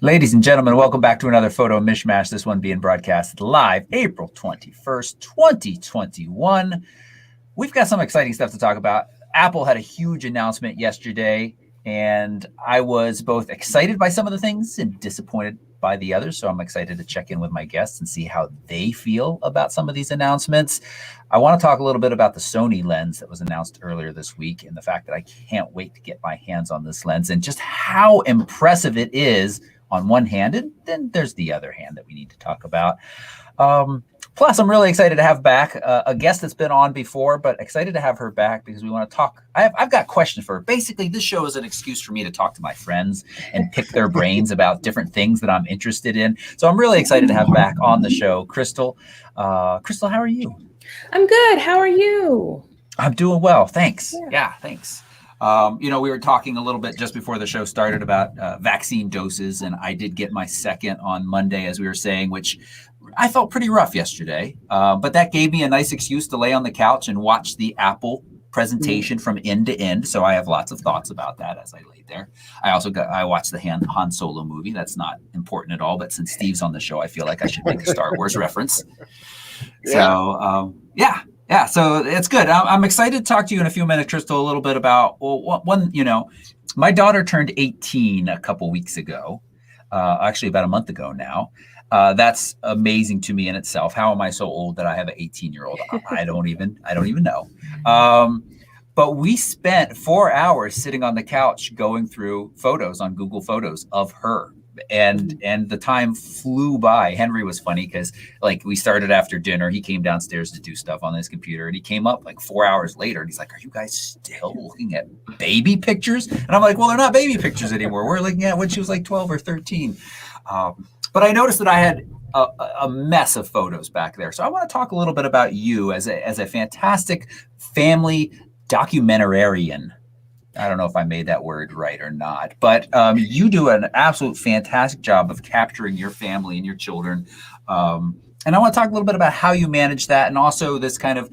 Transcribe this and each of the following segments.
Ladies and gentlemen, welcome back to another photo Mish Mash, this one being broadcast live April 21st, 2021. We've got some exciting stuff to talk about. Apple had a huge announcement yesterday, and I was both excited by some of the things and disappointed by the others. So I'm excited to check in with my guests and see how they feel about some of these announcements. I want to talk a little bit about the Sony lens that was announced earlier this week and the fact that I can't wait to get my hands on this lens and just how impressive it is on one hand, and then there's the other hand that we need to talk about. Plus, I'm really excited to have back a guest that's been on before, but excited to have her back because we want to talk. I've got questions for her. Basically, this show is an excuse for me to talk to my friends and pick their brains about different things that I'm interested in. So I'm really excited to have back on the show, Krystal. Krystal, how are you? I'm good. How are you? I'm doing well. Thanks. Yeah, thanks. We were talking a little bit just before the show started about vaccine doses, and I did get my second on Monday, as we were saying, which I felt pretty rough yesterday. But that gave me a nice excuse to lay on the couch and watch the Apple presentation from end to end. So I have lots of thoughts about that as I laid there. I watched the Han Solo movie. That's not important at all, but since Steve's on the show, I feel like I should make a Star Wars reference. So, yeah, so it's good. I'm excited to talk to you in a few minutes, Krystal, a little bit about, my daughter turned 18 a couple weeks ago, actually about a month ago now. That's amazing to me in itself. How am I so old that I have an 18-year-old? I don't even know. But we spent 4 hours sitting on the couch going through photos on Google Photos of her. And the time flew by. Henry was funny because we started after dinner. He came downstairs to do stuff on his computer, and he came up 4 hours later, and he's like, "Are you guys still looking at baby pictures?" And I'm like, "Well, they're not baby pictures anymore. We're looking at when she was 12 or 13." But I noticed that I had a mess of photos back there. So I want to talk a little bit about you as a fantastic family documentarian. I don't know if I made that word right or not, but you do an absolute fantastic job of capturing your family and your children. And I want to talk a little bit about how you manage that, and also this kind of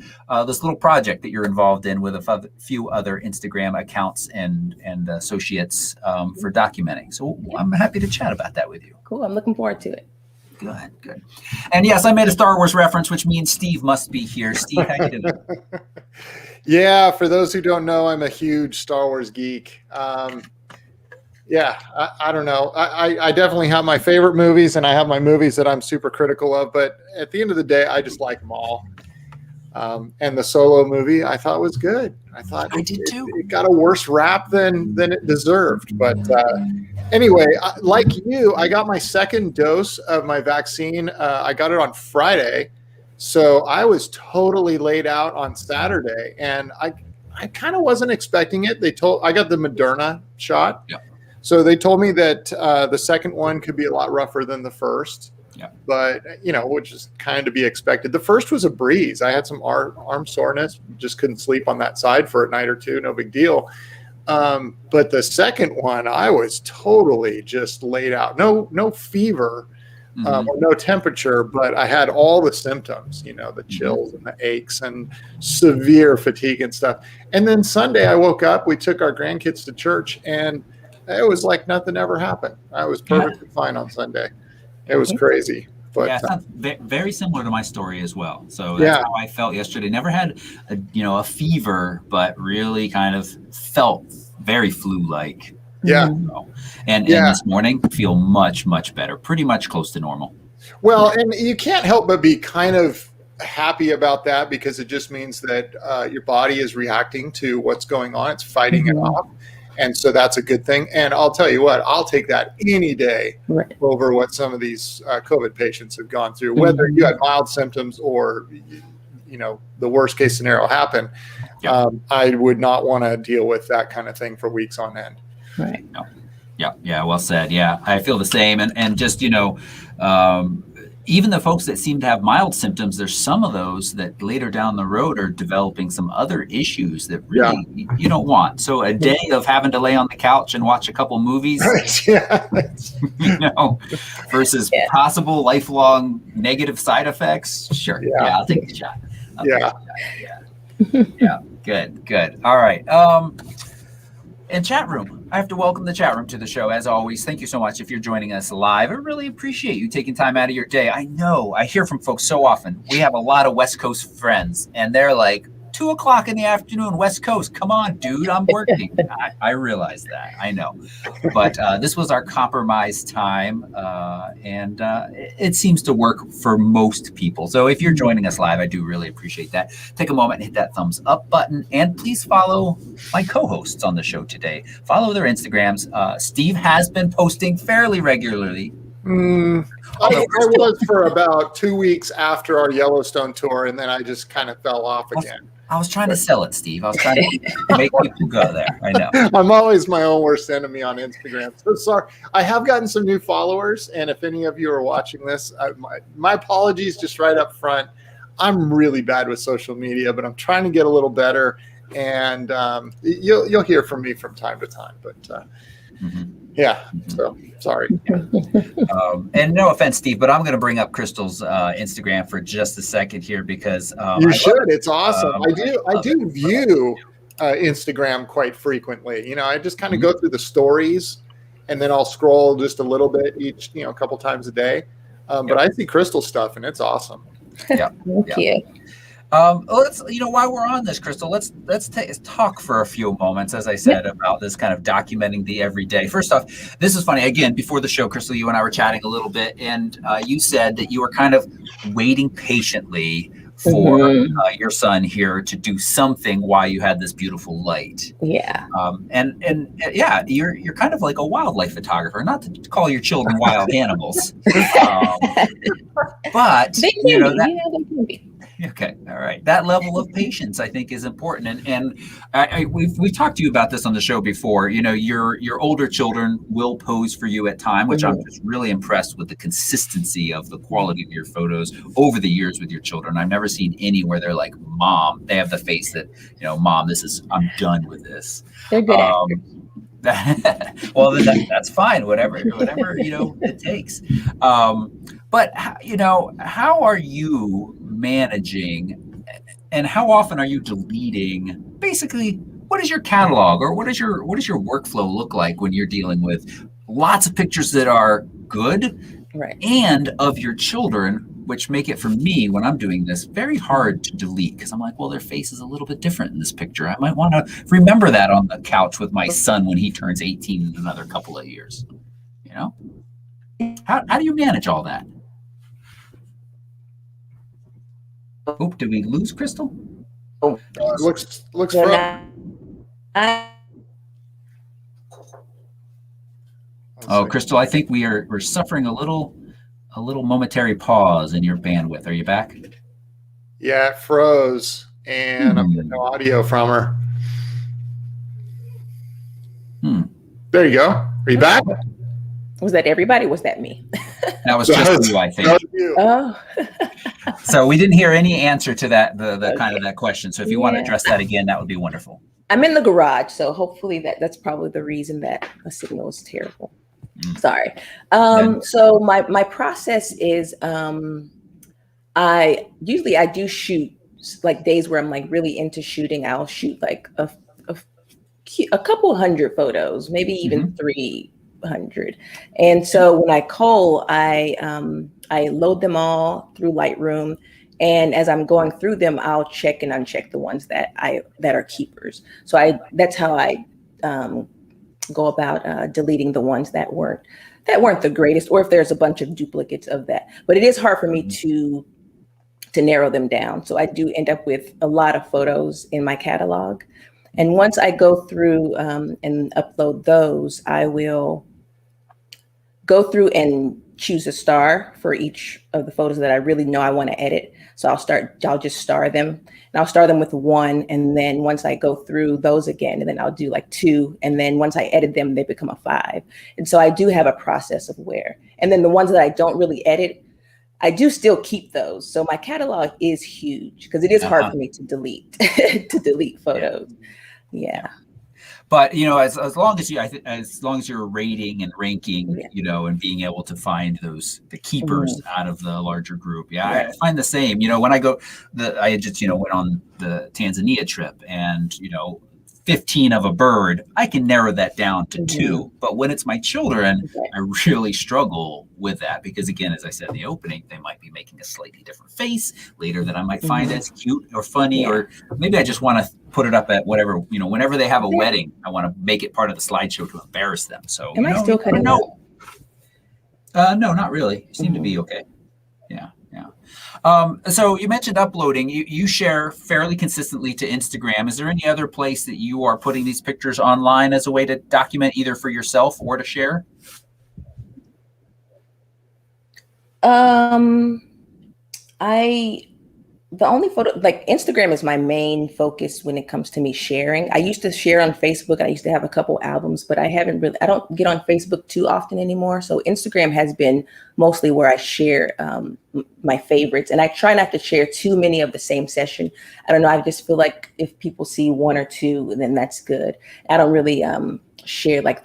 this little project that you're involved in with a few other Instagram accounts and associates for documenting. So I'm happy to chat about that with you. Cool. I'm looking forward to it. Good. And yes, I made a Star Wars reference, which means Steve must be here. Steve, how you doing? Yeah, for those who don't know, I'm a huge Star Wars geek. I don't know. I definitely have my favorite movies, and I have my movies that I'm super critical of. But at the end of the day, I just like them all. And the Solo movie, I thought was good. I thought I did too. It got a worse rap than it deserved. But anyway, like you, I got my second dose of my vaccine. I got it on Friday. So I was totally laid out on Saturday, and I kind of wasn't expecting it. I got the Moderna shot. Yeah. So they told me that the second one could be a lot rougher than the first. Yeah. But, which is kind of to be expected. The first was a breeze. I had some arm soreness, just couldn't sleep on that side for a night or two. No big deal. But the second one, I was totally just laid out. No fever. Or no temperature, but I had all the symptoms, the chills and the aches and severe fatigue and stuff. And then Sunday I woke up, we took our grandkids to church, and it was like nothing ever happened. I was perfectly fine on Sunday. It was crazy. But it sounds very similar to my story as well. So that's how I felt yesterday. Never had a fever, but really kind of felt very flu-like. Yeah. And this morning, feel much, much better. Pretty much close to normal. Well, and you can't help but be kind of happy about that, because it just means that your body is reacting to what's going on. It's fighting it off. And so that's a good thing. And I'll tell you what, I'll take that any day over what some of these COVID patients have gone through, whether you had mild symptoms or, the worst case scenario happened. I would not want to deal with that kind of thing for weeks on end. Right. Yeah. Well said. Yeah, I feel the same. And just, even the folks that seem to have mild symptoms, there's some of those that later down the road are developing some other issues that really you don't want. So a day of having to lay on the couch and watch a couple movies, versus possible lifelong negative side effects. Sure. Yeah, I'll take the shot. Yeah. Good. All right. And chat room. I have to welcome the chat room to the show. As always, thank you so much if you're joining us live. I really appreciate you taking time out of your day. I know I hear from folks so often. We have a lot of West Coast friends, and they're like, 2 o'clock in the afternoon, West Coast. Come on, dude, I'm working. I realize that. I know. But this was our compromise time, and it seems to work for most people. So if you're joining us live, I do really appreciate that. Take a moment and hit that thumbs up button, and please follow my co-hosts on the show today. Follow their Instagrams. Steve has been posting fairly regularly. I was for about 2 weeks after our Yellowstone tour, and then I just kind of fell off again. I was trying to sell it, Steve. I was trying to make people go there. I know. I'm always my own worst enemy on Instagram. So sorry. I have gotten some new followers, and if any of you are watching this, my apologies just right up front. I'm really bad with social media, but I'm trying to get a little better, and you'll hear from me from time to time. But yeah, so sorry. And no offense, Steve, but I'm going to bring up Krystal's Instagram for just a second here because you should. It's awesome. I do view Instagram quite frequently. You know, I just kind of go through the stories, and then I'll scroll just a little bit each, a couple times a day. But I see Krystal stuff, and it's awesome. Yeah. Thank you. Let's, while we're on this, Krystal, let's talk for a few moments, as I said, about this kind of documenting the everyday. First off, this is funny. Again, before the show, Krystal, you and I were chatting a little bit, and you said that you were kind of waiting patiently for your son here to do something while you had this beautiful light. Yeah. And yeah, you're kind of like a wildlife photographer, not to call your children wild animals, but They can be. Okay, all right. That level of patience, I think, is important, and we've talked to you about this on the show before. Your older children will pose for you at time, which I'm just really impressed with the consistency of the quality of your photos over the years with your children. I've never seen any where they're like, "Mom," they have the face that, "Mom, I'm done with this." They're good actors. Well, then that's fine. Whatever it takes. But how are you managing, and how often are you deleting? Basically, what is your catalog, or what does your workflow look like when you're dealing with lots of pictures that are good, right, and of your children, which make it, for me, when I'm doing this, very hard to delete, because I'm like, well, their face is a little bit different in this picture. I might want to remember that on the couch with my son when he turns 18 in another couple of years. How do you manage all that? Oop, did we lose Krystal? Looks Krystal, I think we're suffering a little momentary pause in your bandwidth. Are you back? Yeah, it froze, and I'm getting no audio from her. There you go. Are you back? Was that everybody? Was that me? That was just you, I think. Oh. So we didn't hear any answer to that, the kind of that question. So if you want to address that again, that would be wonderful. I'm in the garage, so hopefully that's probably the reason that the signal is terrible. Sorry. So my process is I do shoot like days where I'm like really into shooting. I'll shoot like a couple hundred photos, maybe even 300. And so when I cull, I load them all through Lightroom, and as I'm going through them, I'll check and uncheck the ones that are keepers. So that's how I go about deleting the ones that weren't the greatest, or if there's a bunch of duplicates of that. But it is hard for me to narrow them down. So I do end up with a lot of photos in my catalog. And once I go through and upload those, I will go through and choose a star for each of the photos that I really know I want to edit. So I'll just star them, and I'll star them with 1. And then once I go through those again, and then I'll do like 2. And then once I edit them, they become a 5. And so I do have a process of where, and then the ones that I don't really edit, I do still keep those. So my catalog is huge because it is hard for me to delete, photos. Yeah. But as long as you're rating and ranking, and being able to find the keepers out of the larger group, I find the same. When I just went on the Tanzania trip, and 15 of a bird, I can narrow that down to 2. But when it's my children, I really struggle with that because, again, as I said in the opening, they might be making a slightly different face later that I might find as cute or funny, or maybe I just want to put it up at whatever, whenever they have a wedding, I want to make it part of the slideshow to embarrass them. So, am I still cutting out? No, not really. You seem to be okay. Yeah. So you mentioned uploading. You share fairly consistently to Instagram. Is there any other place that you are putting these pictures online as a way to document either for yourself or to share? The only photo, like Instagram is my main focus when it comes to me sharing. I used to share on Facebook. I used to have a couple albums, but I don't get on Facebook too often anymore. So Instagram has been mostly where I share my favorites. And I try not to share too many of the same session. I don't know. I just feel like if people see 1 or 2, then that's good. I don't really share like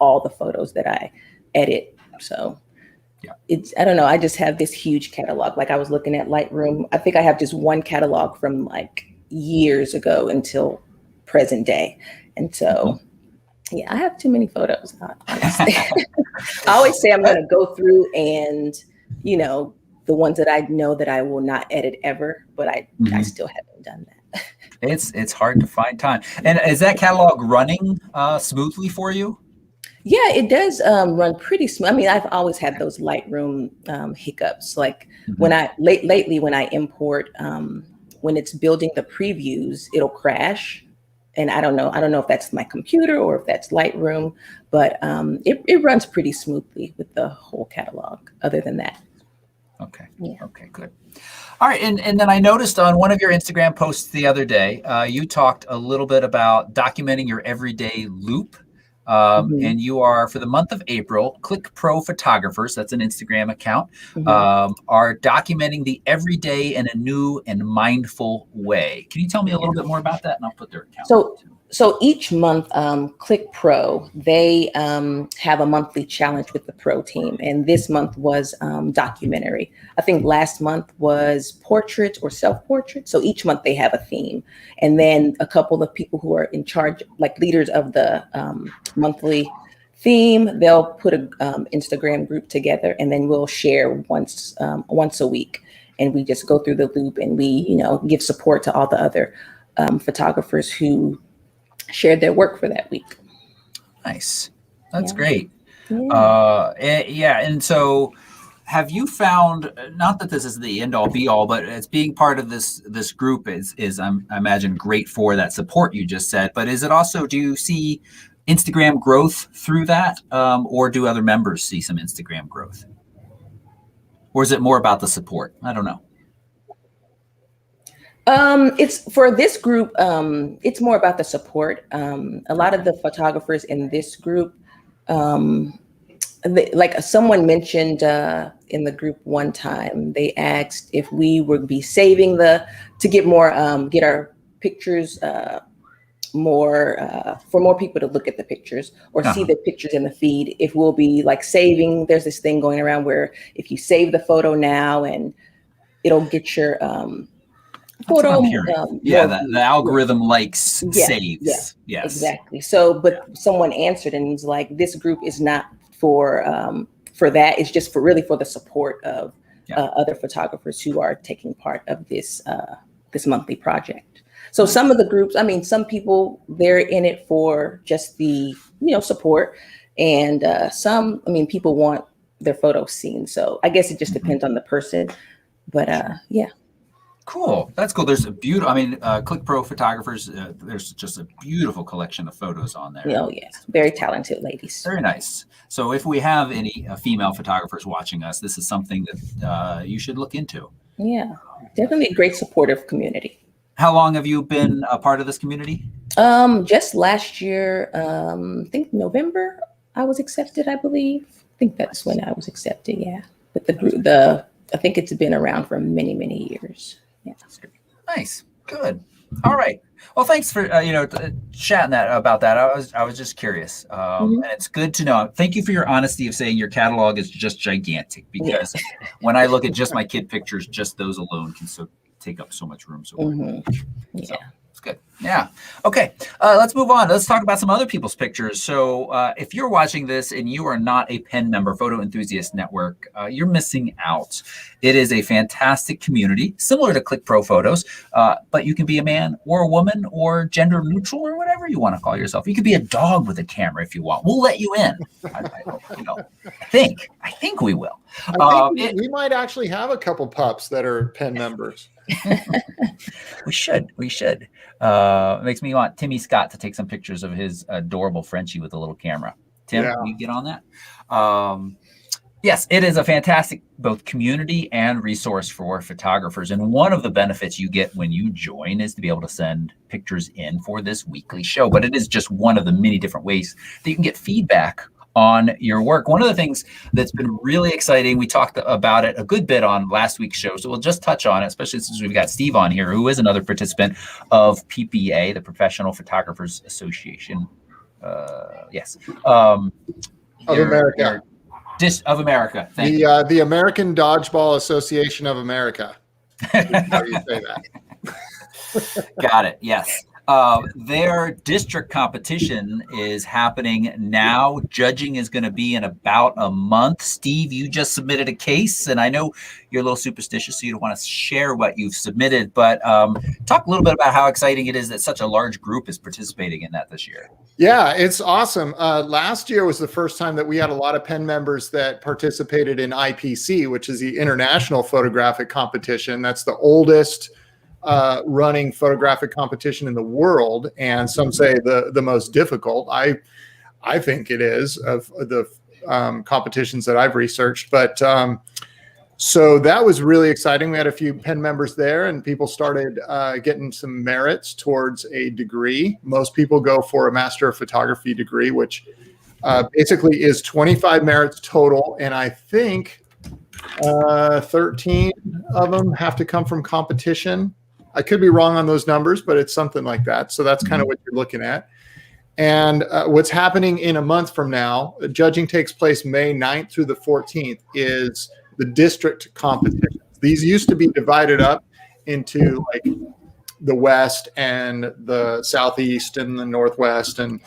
all the photos that I edit. So I don't know. I just have this huge catalog. Like I was looking at Lightroom. I think I have just one catalog from like years ago until present day. And so, I have too many photos, honestly. I always say I'm going to go through and, the ones that I know that I will not edit ever, but I still haven't done that. It's hard to find time. And is that catalog running smoothly for you? Yeah, it does run pretty smooth. I mean, I've always had those Lightroom hiccups. Like when lately when I import, when it's building the previews, it'll crash. And I don't know if that's my computer or if that's Lightroom, but it runs pretty smoothly with the whole catalog other than that. Okay. Yeah. Okay, good. All right. And then I noticed on one of your Instagram posts the other day, you talked a little bit about documenting your everyday loop. And you are, for the month of April, Click Pro Photographers, that's an Instagram account, are documenting the everyday in a new and mindful way. Can you tell me a little bit more about that? And I'll put their account. So each month, Click Pro, they have a monthly challenge with the pro team. And this month was documentary. I think last month was portrait or self-portrait. So each month they have a theme. And then a couple of people who are in charge, like leaders of the monthly theme, they'll put an Instagram group together and then we'll share once a week. And we just go through the loop and we, give support to all the other photographers who shared their work for that week. Nice. That's great. And so have you found, not that this is the end all be all, but as being part of this group is I imagine great for that support you just said, but is it also, do you see Instagram growth through that? Or do other members see some Instagram growth? Or is it more about the support? I don't know. It's for this group, it's more about the support. A lot of the photographers in this group, like someone mentioned in the group one time, they asked if we would be saving to get our pictures more for more people to look at the pictures or see the pictures in the feed. If we'll be like saving, there's this thing going around where if you save the photo now and it'll get your photo. The algorithm likes saves. Yes, exactly. So, but someone answered and was like, "This group is not for that. It's just for the support of other photographers who are taking part of this monthly project." So some of the groups, I mean, some people they're in it for just the support, and some, I mean, people want their photos seen. So I guess it just depends on the person, but yeah. Cool. That's cool. There's a beautiful, Click Pro Photographers, there's just a beautiful collection of photos on there. Oh, yeah. Very talented ladies. Very nice. So if we have any female photographers watching us, this is something that you should look into. Yeah, definitely a great supportive community. How long have you been a part of this community? Just last year, I think November, I was accepted, I believe. I think that's when I was accepted, yeah. With the group, I think it's been around for many, many years. Yeah. Nice. Good. All right. Well, thanks for chatting about that. I was just curious, and it's good to know. Thank you for your honesty of saying your catalog is just gigantic. Because when I look at just my kid pictures, just those alone can take up so much room. So, yeah, so it's Good. Yeah. Okay. Let's move on. Let's talk about some other people's pictures. So if you're watching this and you are not a Pen member, Photo Enthusiast Network, you're missing out. It is a fantastic community, similar to Click Pro Photos, but you can be a man or a woman or gender neutral or whatever you want to call yourself. You could be a dog with a camera if you want. We'll let you in. I think we will. We might actually have a couple pups that are Pen members. We should. It makes me want Timmy Scott to take some pictures of his adorable Frenchie with a little camera. Tim, Yeah. can you get on that? Yes, it is a fantastic both community and resource for photographers. And one of the benefits you get when you join is to be able to send pictures in for this weekly show. But it is just one of the many different ways that you can get feedback on your work. One of the things that's been really exciting, we talked about it a good bit on last week's show, so we'll just touch on it, especially since we've got Steve on here, who is another participant of PPA, the Professional Photographers Association. Of America. Of America. Thank you. The American Dodgeball Association of America. How do you say that? Got it. Yes. Their district competition is happening now. Judging is going to be in about a month. Steve, you just submitted a case, and I know you're a little superstitious, so you don't want to share what you've submitted, but talk a little bit about how exciting it is that such a large group is participating in that this year. Yeah, it's awesome. Last year was the first time that we had a lot of Pen members that participated in IPC, which is the International Photographic Competition. That's the oldest running photographic competition in the world, and some say the most difficult. I think it is of the competitions that I've researched. But so that was really exciting. We had a few Pen members there, and people started getting some merits towards a degree. Most people go for a Master of Photography degree, which basically is 25 merits total, and I think 13 of them have to come from competition. I could be wrong on those numbers, but it's something like that. So that's kind of what you're looking at. And what's happening in a month from now, judging takes place May 9th through the 14th, is the district competitions. These used to be divided up into like the West and the Southeast and the Northwest and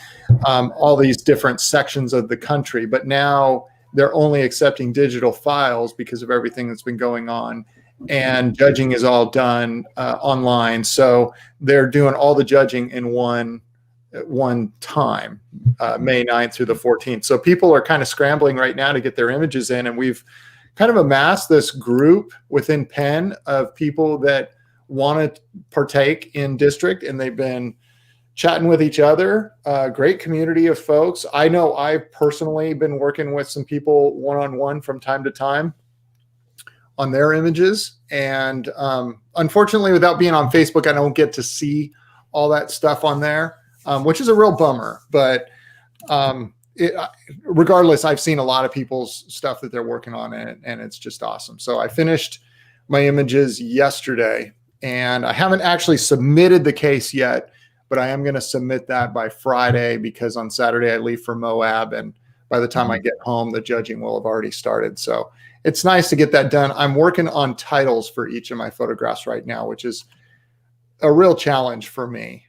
all these different sections of the country. But now they're only accepting digital files because of everything that's been going on. And judging is all done online. So they're doing all the judging in one time, May 9th through the 14th. So people are kind of scrambling right now to get their images in. And we've kind of amassed this group within Pen of people that want to partake in district, and they've been chatting with each other. Great community of folks. I know I've personally been working with some people one-on-one from time to time on their images. And unfortunately, without being on Facebook, I don't get to see all that stuff on there, which is a real bummer. But regardless, I've seen a lot of people's stuff that they're working on, and it's just awesome. So I finished my images yesterday, and I haven't actually submitted the case yet, but I am going to submit that by Friday, because on Saturday I leave for Moab, and by the time I get home, the judging will have already started. So it's nice to get that done. I'm working on titles for each of my photographs right now, which is a real challenge for me.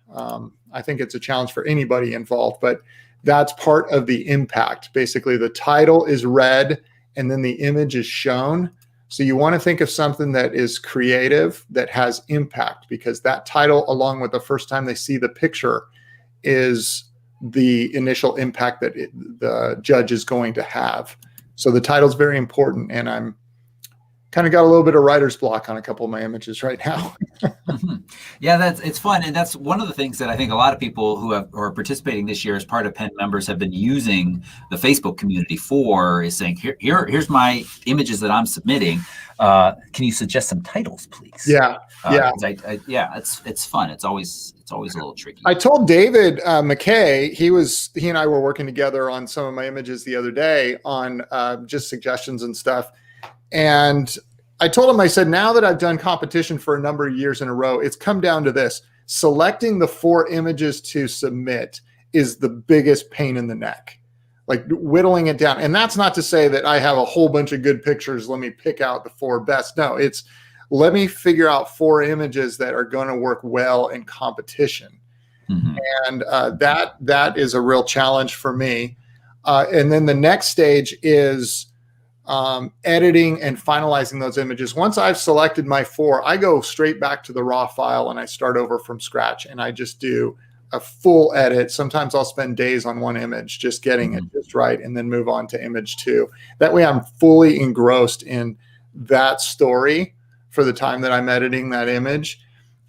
I think it's a challenge for anybody involved, but that's part of the impact. Basically, the title is read and then the image is shown. So you want to think of something that is creative, that has impact, because that title, along with the first time they see the picture, is the initial impact that the judge is going to have. So the title is very important, and I'm kind of got a little bit of writer's block on a couple of my images right now. Yeah, it's fun, and that's one of the things that I think a lot of people who are participating this year as part of Pen members have been using the Facebook community for, is saying, here's my images that I'm submitting. Can you suggest some titles, please? Yeah. It's fun. It's always a little tricky. I told David McKay, he and I were working together on some of my images the other day on just suggestions and stuff. And I told him, I said, now that I've done competition for a number of years in a row, it's come down to this. Selecting the 4 images to submit is the biggest pain in the neck, like whittling it down. And that's not to say that I have a whole bunch of good pictures. Let me pick out the 4 best. No, it's let me figure out 4 images that are going to work well in competition. And that is a real challenge for me. And then the next stage is editing and finalizing those images. Once I've selected my 4, I go straight back to the raw file and I start over from scratch, and I just do a full edit. Sometimes I'll spend days on one image just getting it just right, and then move on to image 2. That way I'm fully engrossed in that story for the time that I'm editing that image.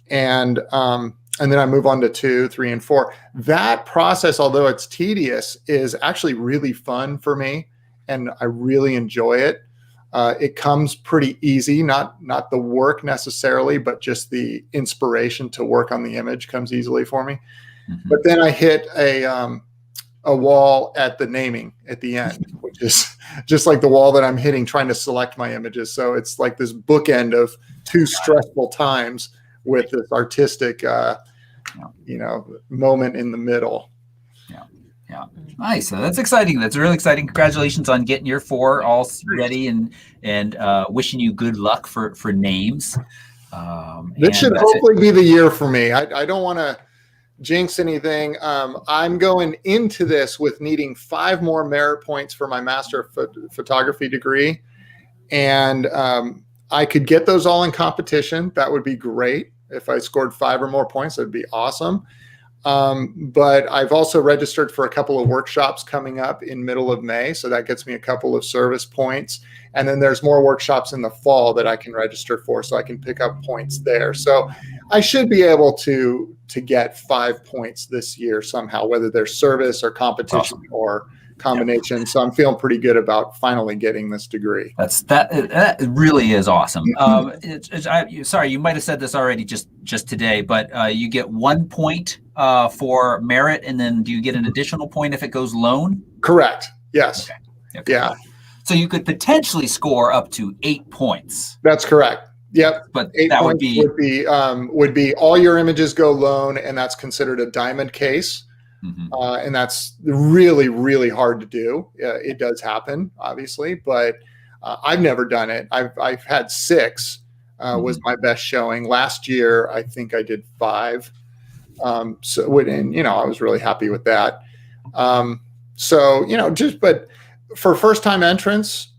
And then I move on to 2, 3, and 4. That process, although it's tedious, is actually really fun for me, and I really enjoy it. It comes pretty easy, not the work necessarily, but just the inspiration to work on the image comes easily for me. But then I hit a wall at the naming at the end, which is just like the wall that I'm hitting trying to select my images. So it's like this bookend of 2 stressful times with this artistic, moment in the middle. Yeah, nice. So that's exciting. That's really exciting. Congratulations on getting your 4 all ready, and wishing you good luck for names. This should hopefully be the year for me. I don't want to jinx anything. I'm going into this with needing 5 more merit points for my Master of Photography degree, and I could get those all in competition. That would be great. If I scored 5 or more points, that'd be awesome. But I've also registered for a couple of workshops coming up in middle of May. So that gets me a couple of service points. And then there's more workshops in the fall that I can register for, so I can pick up points there. So I should be able to get 5 points this year somehow, whether there's service or competition or combination. So I'm feeling pretty good about finally getting this degree. That really is awesome. Sorry, you might have said this already just today, but you get 1 point for merit, and then do you get an additional point if it goes lone? Correct. Yes. Okay. Yeah. So you could potentially score up to 8 points. That's correct. Yep. But 8 that would be all your images go lone, and that's considered a diamond case. And that's really, really hard to do. It does happen, obviously, but I've never done it. I've had 6 was my best showing. Last year, I think I did 5. I was really happy with that. But for first-time entrants,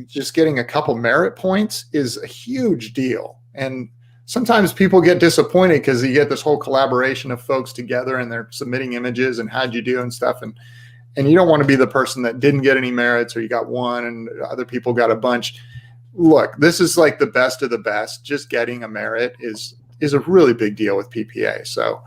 just getting a couple merit points is a huge deal. And sometimes people get disappointed because you get this whole collaboration of folks together and they're submitting images and how'd you do and stuff. And you don't want to be the person that didn't get any merits, or you got 1 and other people got a bunch. Look, this is like the best of the best. Just getting a merit is a really big deal with PPA. So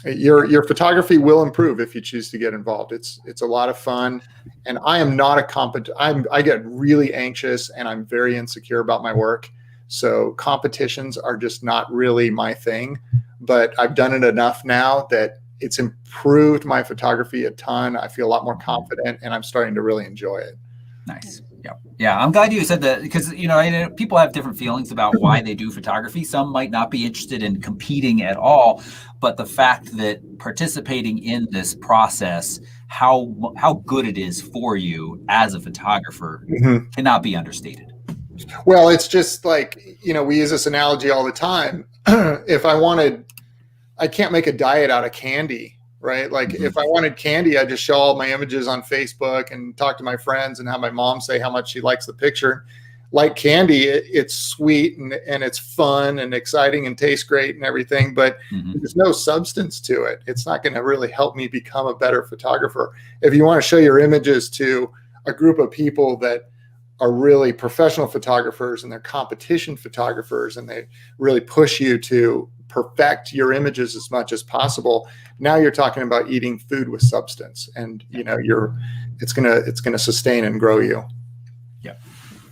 your photography will improve if you choose to get involved. It's a lot of fun. And I am not I get really anxious and I'm very insecure about my work. So competitions are just not really my thing, but I've done it enough now that it's improved my photography a ton. I feel a lot more confident, and I'm starting to really enjoy it. Nice. Yeah. I'm glad you said that, because, people have different feelings about why they do photography. Some might not be interested in competing at all, but the fact that participating in this process, how good it is for you as a photographer cannot be understated. Well, it's just like, we use this analogy all the time. If I can't make a diet out of candy, right? Like if I wanted candy, I just show all my images on Facebook and talk to my friends and have my mom say how much she likes the picture. Like candy, it's sweet and it's fun and exciting and tastes great and everything, but there's no substance to it. It's not going to really help me become a better photographer. If you want to show your images to a group of people that are really professional photographers and they're competition photographers, and they really push you to perfect your images as much as possible. Now you're talking about eating food with substance, and it's gonna sustain and grow you.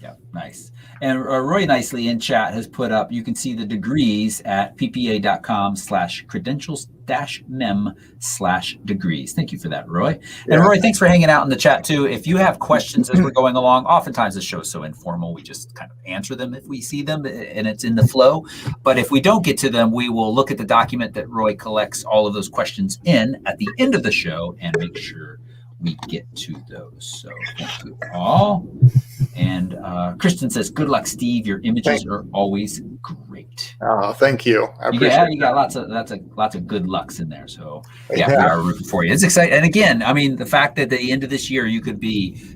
Yeah, nice. And Roy nicely in chat has put up, you can see the degrees at ppa.com/credentials-mem/degrees. Thank you for that, Roy. And Roy, thanks for hanging out in the chat too. If you have questions as we're going along, oftentimes the show's so informal, we just kind of answer them if we see them and it's in the flow. But if we don't get to them, we will look at the document that Roy collects all of those questions in at the end of the show and make sure we get to those. So thank you all. And Kristen says, "Good luck, Steve. Your images are always great." Oh, thank you. I appreciate Yeah, you got lots of good lucks in there. So yeah, we Yeah. are rooting for you. It's exciting. And again, I mean, the fact that at the end of this year you could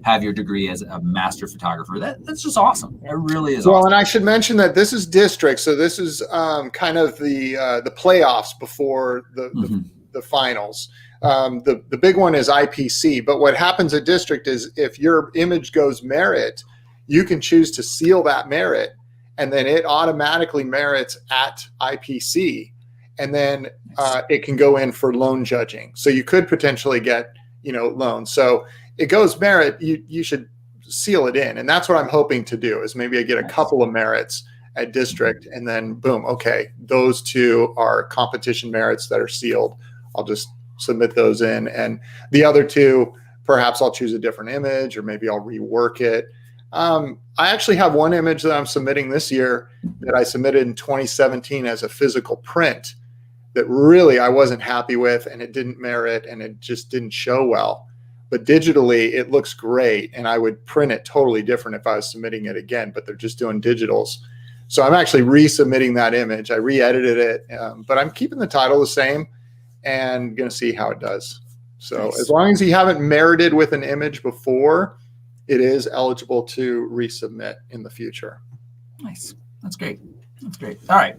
have your degree as a master photographer, that's just awesome. It really is Well, awesome. and I should mention that this is district, so this is kind of the playoffs before the finals. The big one is IPC, but what happens at district is if your image goes merit, you can choose to seal that merit, and then it automatically merits at IPC, and then it can go in for loan judging. So you could potentially get loans. So it goes merit, you should seal it in, and that's what I'm hoping to do. Is maybe I get a couple of merits at district, and then boom, okay, those two are competition merits that are sealed. I'll just submit those in, and the other two, perhaps I'll choose a different image, or maybe I'll rework it. I actually have one image that I'm submitting this year that I submitted in 2017 as a physical print that really I wasn't happy with, and it didn't merit, and it just didn't show well. But digitally, it looks great, and I would print it totally different if I was submitting it again, but they're just doing digitals. So I'm actually resubmitting that image. I re-edited it, but I'm keeping the title the same and going to see how it does. So as long as you haven't merited with an image before, it is eligible to resubmit in the future. Nice. That's great. That's great. All right.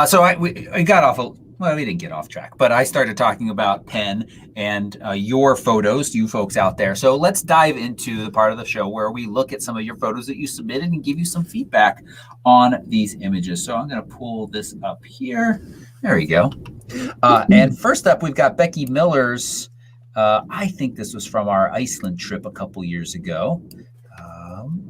So we got off well, we didn't get off track, but I started talking about pen and your photos, you folks out there. So let's dive into the part of the show where we look at some of your photos that you submitted and give you some feedback on these images. So I'm going to pull this up here. There we go. And first up, we've got Becky Miller's. I think this was from our Iceland trip a couple years ago,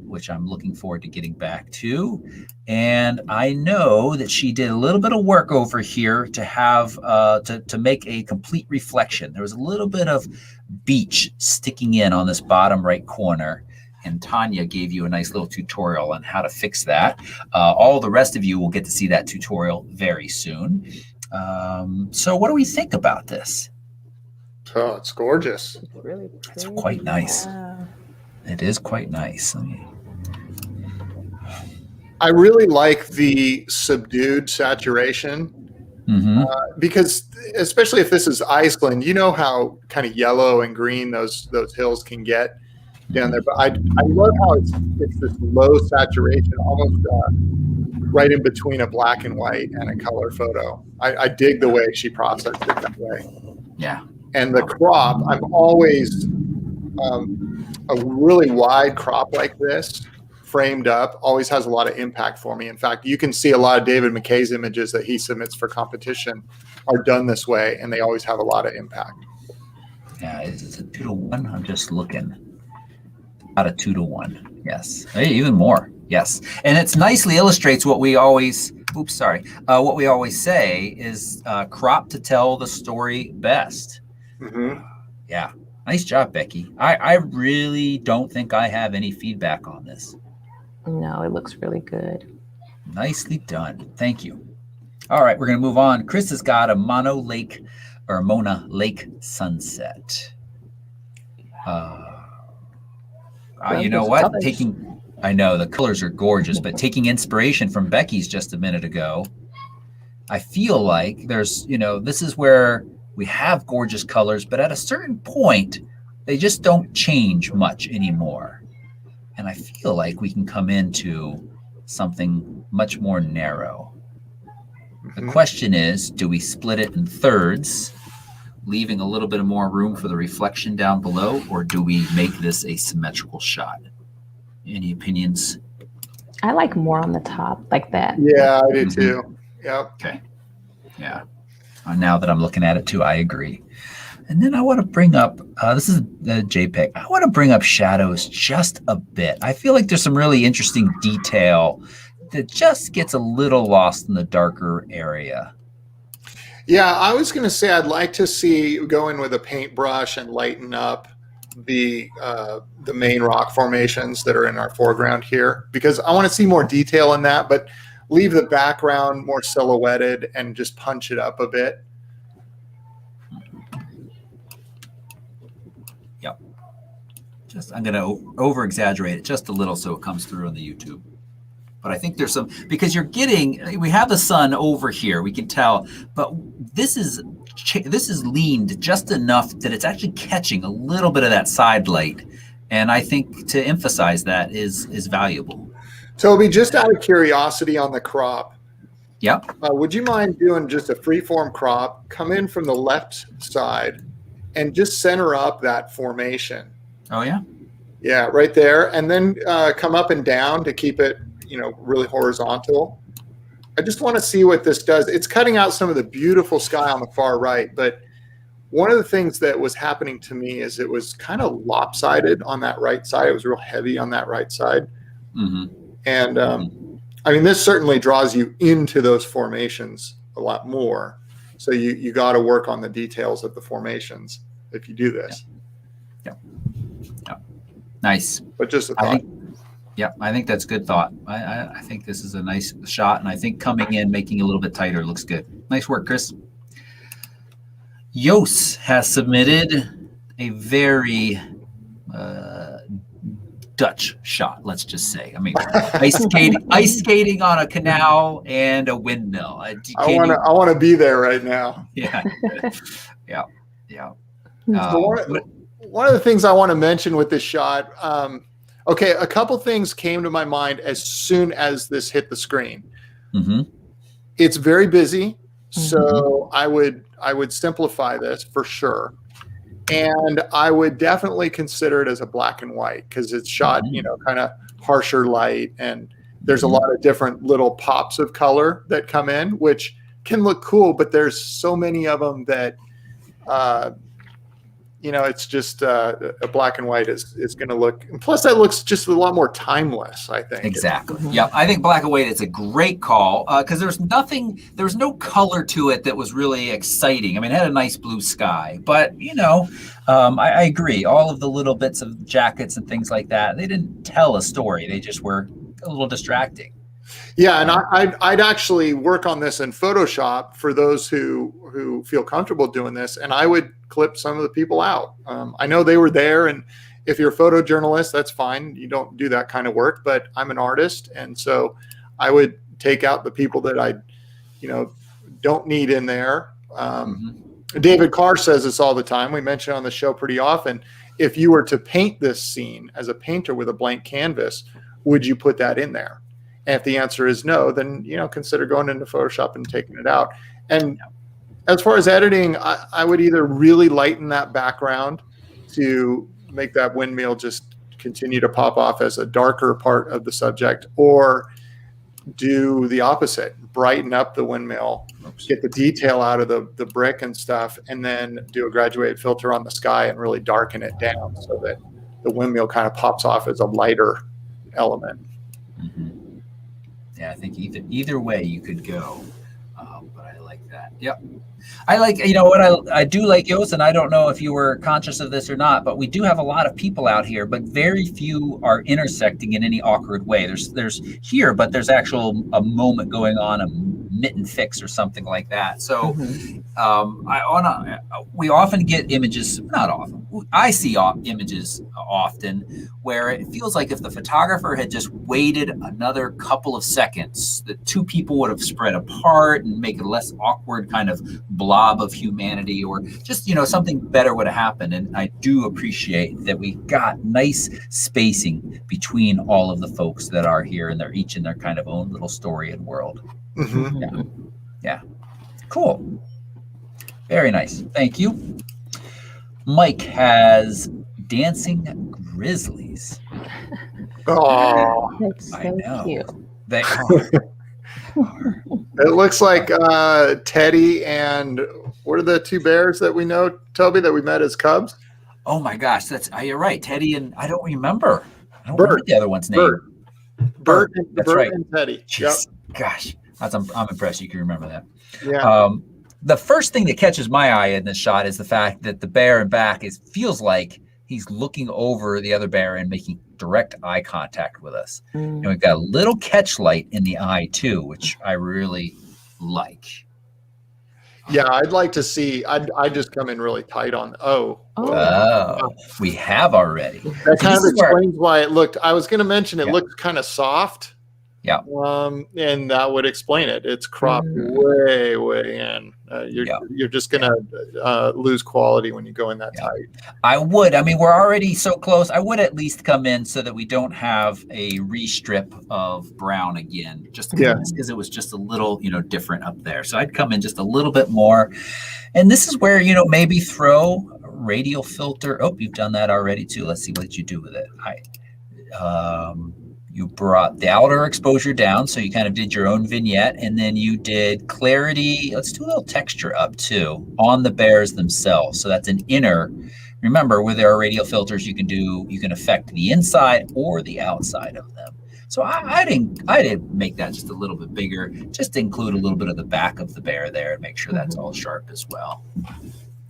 which I'm looking forward to getting back to. And I know that she did a little bit of work over here to have to make a complete reflection. There was a little bit of beach sticking in on this bottom right corner, and Tanya gave you a nice little tutorial on how to fix that. All the rest of you will get to see that tutorial very soon. So what do we think about this? Oh, it's gorgeous. It's really pretty. It's quite nice. Wow. It is quite nice. I really like the subdued saturation because, especially if this is Iceland, you know how kind of yellow and green those hills can get down there. But I love how it's this low saturation, almost right in between a black and white and a color photo. I dig the way she processed it that way. Yeah. And the crop, I'm always a really wide crop like this, framed up, always has a lot of impact for me. In fact, you can see a lot of David McKay's images that he submits for competition are done this way, and they always have a lot of impact. Yeah, is it 2-to-1? I'm just looking. About a 2-to-1. Yes. Hey, even more. Yes. And it nicely illustrates what we always, what we always say is crop to tell the story best. Yeah. Nice job, Becky. I really don't think I have any feedback on this. No, it looks really good. Nicely done. Thank you. All right, we're going to move on. Chris has got a Mona Lake sunset. You know what? I know the colors are gorgeous, but taking inspiration from Becky's just a minute ago, I feel like there's, this is where we have gorgeous colors, but at a certain point, they just don't change much anymore. And I feel like we can come into something much more narrow. The question is, do we split it in thirds, leaving a little bit more room for the reflection down below, or do we make this a symmetrical shot? Any opinions? I like more on the top, like that. Yeah, I do too. Yep. Okay. Yeah. Now that I'm looking at it too, I agree. And then I want to bring up, this is the JPEG. I want to bring up shadows just a bit. I feel like there's some really interesting detail that just gets a little lost in the darker area. Yeah, I was going to say I'd like to see go in with a paintbrush and lighten up the main rock formations that are in our foreground here, because I want to see more detail in that, but leave the background more silhouetted and just punch it up a bit. Yep. I'm going to over exaggerate it just a little so it comes through on the YouTube. But I think there's some, because we have the sun over here, we can tell, but this is leaned just enough that it's actually catching a little bit of that side light. And I think to emphasize that is valuable. Toby, just out of curiosity on the crop. Yep. Would you mind doing just a freeform crop, come in from the left side and just center up that formation? Oh, yeah? Yeah, right there. And then come up and down to keep it, really horizontal. I just want to see what this does. It's cutting out some of the beautiful sky on the far right, but one of the things that was happening to me is it was kind of lopsided on that right side. It was real heavy on that right side. Mm-hmm. And I mean, this certainly draws you into those formations a lot more. So you got to work on the details of the formations if you do this. Yeah. Nice. But just a thought. I think that's good thought. I think this is a nice shot, and I think coming in, making it a little bit tighter looks good. Nice work, Chris. Yos has submitted a very Dutch shot, let's just say. I mean, ice skating on a canal and a windmill. I want to be there right now. Yeah. One of the things I want to mention with this shot, okay, a couple things came to my mind as soon as this hit the screen. Mm-hmm. It's very busy, so I would simplify this for sure. And I would definitely consider it as a black and white because it's shot, kind of harsher light, and there's a lot of different little pops of color that come in, which can look cool, but there's so many of them that, it's just a black and white is going to look. And plus, that looks just a lot more timeless, I think. Exactly. Yeah, I think black and white is a great call because there was no color to it that was really exciting. I mean, it had a nice blue sky, but I agree. All of the little bits of jackets and things like that, they didn't tell a story. They just were a little distracting. Yeah, and I'd actually work on this in Photoshop for those who feel comfortable doing this, and I would clip some of the people out. I know they were there, and if you're a photojournalist, that's fine. You don't do that kind of work, but I'm an artist, and so I would take out the people that I, don't need in there. David Carr says this all the time. We mention it on the show pretty often. If you were to paint this scene as a painter with a blank canvas, would you put that in there? And if the answer is no, then, consider going into Photoshop and taking it out. And as far as editing, I would either really lighten that background to make that windmill just continue to pop off as a darker part of the subject, or do the opposite, brighten up the windmill, get the detail out of the brick and stuff, and then do a graduated filter on the sky and really darken it down so that the windmill kind of pops off as a lighter element. Mm-hmm. Yeah, I think either way you could go, but I like that. Yep. I like, what I do like, Yos, and I don't know if you were conscious of this or not, but we do have a lot of people out here, but very few are intersecting in any awkward way. There's here, but there's a moment going on, a mitten fix or something like that. So we often get images, not often, I see images often where it feels like if the photographer had just waited another couple of seconds, the two people would have spread apart and make a less awkward kind of blob of humanity, or just, something better would have happened. And I do appreciate that we got nice spacing between all of the folks that are here, and they're each in their kind of own little story and world. Mm-hmm. Yeah. Cool. Very nice. Thank you. Mike has dancing grizzlies. Oh, that's so cute. They are. It looks like Teddy and what are the two bears that we know, Toby, that we met as cubs? Oh my gosh, you're right. Teddy and I don't remember remember the other one's name. Bert right. And Teddy. Yep. Gosh, I'm impressed you can remember that. Yeah. The first thing that catches my eye in this shot is the fact that the bear in back feels like he's looking over the other bear and making direct eye contact with us. And we've got a little catch light in the eye too, which I really like. Yeah, I'd like to see. I'd just come in really tight on. We have already. That kind of explains why it looked. I was going to mention it looked kind of soft. Yeah. And that would explain it. It's cropped way in. You're just going to lose quality when you go in that tight. I would. I mean, we're already so close. I would at least come in so that we don't have a restrip of brown again, just because it was just a little, different up there. So I'd come in just a little bit more. And this is where, maybe throw a radial filter. Oh, you've done that already too. Let's see what you do with it. You brought the outer exposure down, so you kind of did your own vignette, and then you did clarity. Let's do a little texture up too on the bears themselves. So that's an inner. Remember, with our radial filters, you can affect the inside or the outside of them. So I didn't make that just a little bit bigger, just to include a little bit of the back of the bear there and make sure that's all sharp as well.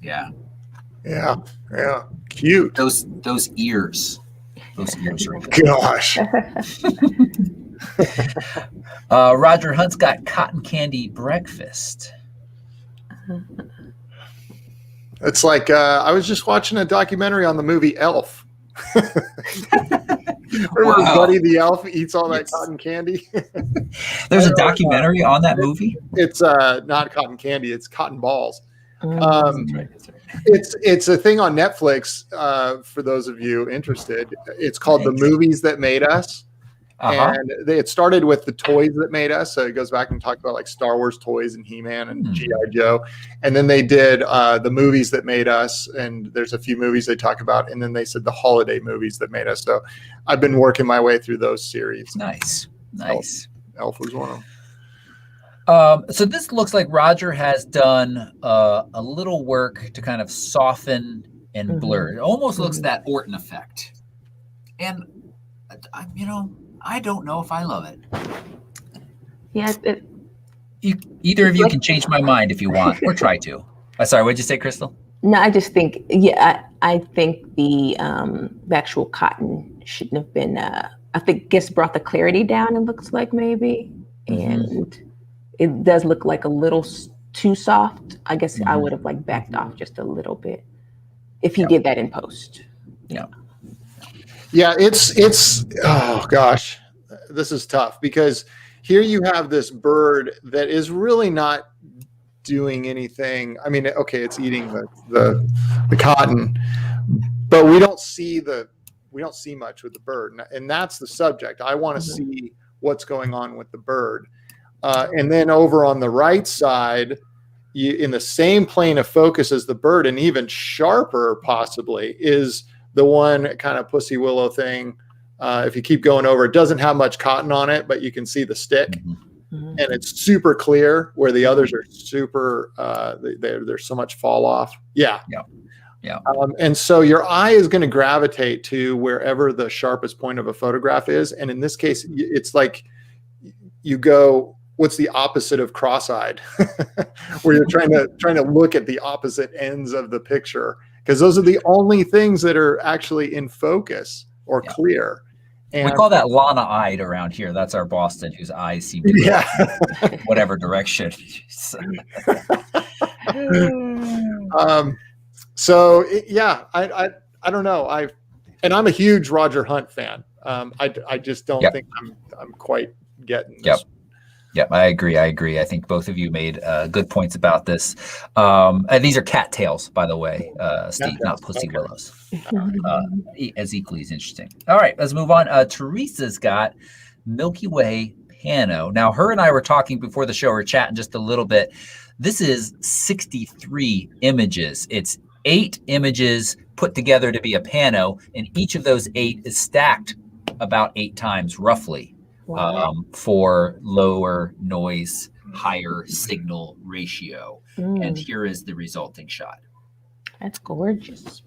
Yeah. Cute. Those ears. Those ears are gosh. Roger Hunt's got cotton candy breakfast. It's like I was just watching a documentary on the movie Elf. Remember Buddy the Elf eats all that cotton candy? There's a documentary on that movie? It's not cotton candy, it's cotton balls. That's right. It's a thing on Netflix for those of you interested. It's called The Movies That Made Us. And it started with the toys that made us. So it goes back and talks about like Star Wars toys and He-Man and G.I. Joe. And then they did the movies that made us. And there's a few movies they talk about. And then they said the holiday movies that made us. So I've been working my way through those series. Nice. Elf was one of them. So this looks like Roger has done a little work to kind of soften and blur. It almost looks that Orton effect. And, I don't know if I love it. Yeah. Either of you can change my mind if you want, or try to. Sorry, what did you say, Krystal? No, I just think, I think the actual cotton shouldn't have been, guess brought the clarity down, it looks like maybe. And it does look like a little too soft. I guess I would have backed off just a little bit if he did that in post. Yeah, it's oh gosh, this is tough because here you have this bird that is really not doing anything. I mean, okay, it's eating the cotton, but we don't see much with the bird, and that's the subject. I want to see what's going on with the bird. And then over on the right side, in the same plane of focus as the bird, and even sharper possibly, is the one kind of pussy willow thing. If you keep going over, it doesn't have much cotton on it, but you can see the stick, and it's super clear. Where the others are super, there's so much fall off. Yeah. And so your eye is going to gravitate to wherever the sharpest point of a photograph is, and in this case, it's like you go. What's the opposite of cross-eyed? Where you're trying to look at the opposite ends of the picture, because those are the only things that are actually in focus or clear. And we call that Lana-eyed around here. That's our Boston, whose eyes seem to go whatever direction. I don't know. I'm a huge Roger Hunt fan. I just don't think I'm quite getting this. Yep, I agree. I think both of you made good points about this. And these are cattails, by the way, Steve, not pussy willows. As equally as interesting. All right, let's move on. Teresa's got Milky Way Pano. Now, her and I were talking before the show, or chatting just a little bit. This is 63 images. It's 8 images put together to be a pano, and each of those 8 is stacked about 8 times, roughly. For lower noise, higher signal ratio. And here is the resulting shot. That's gorgeous.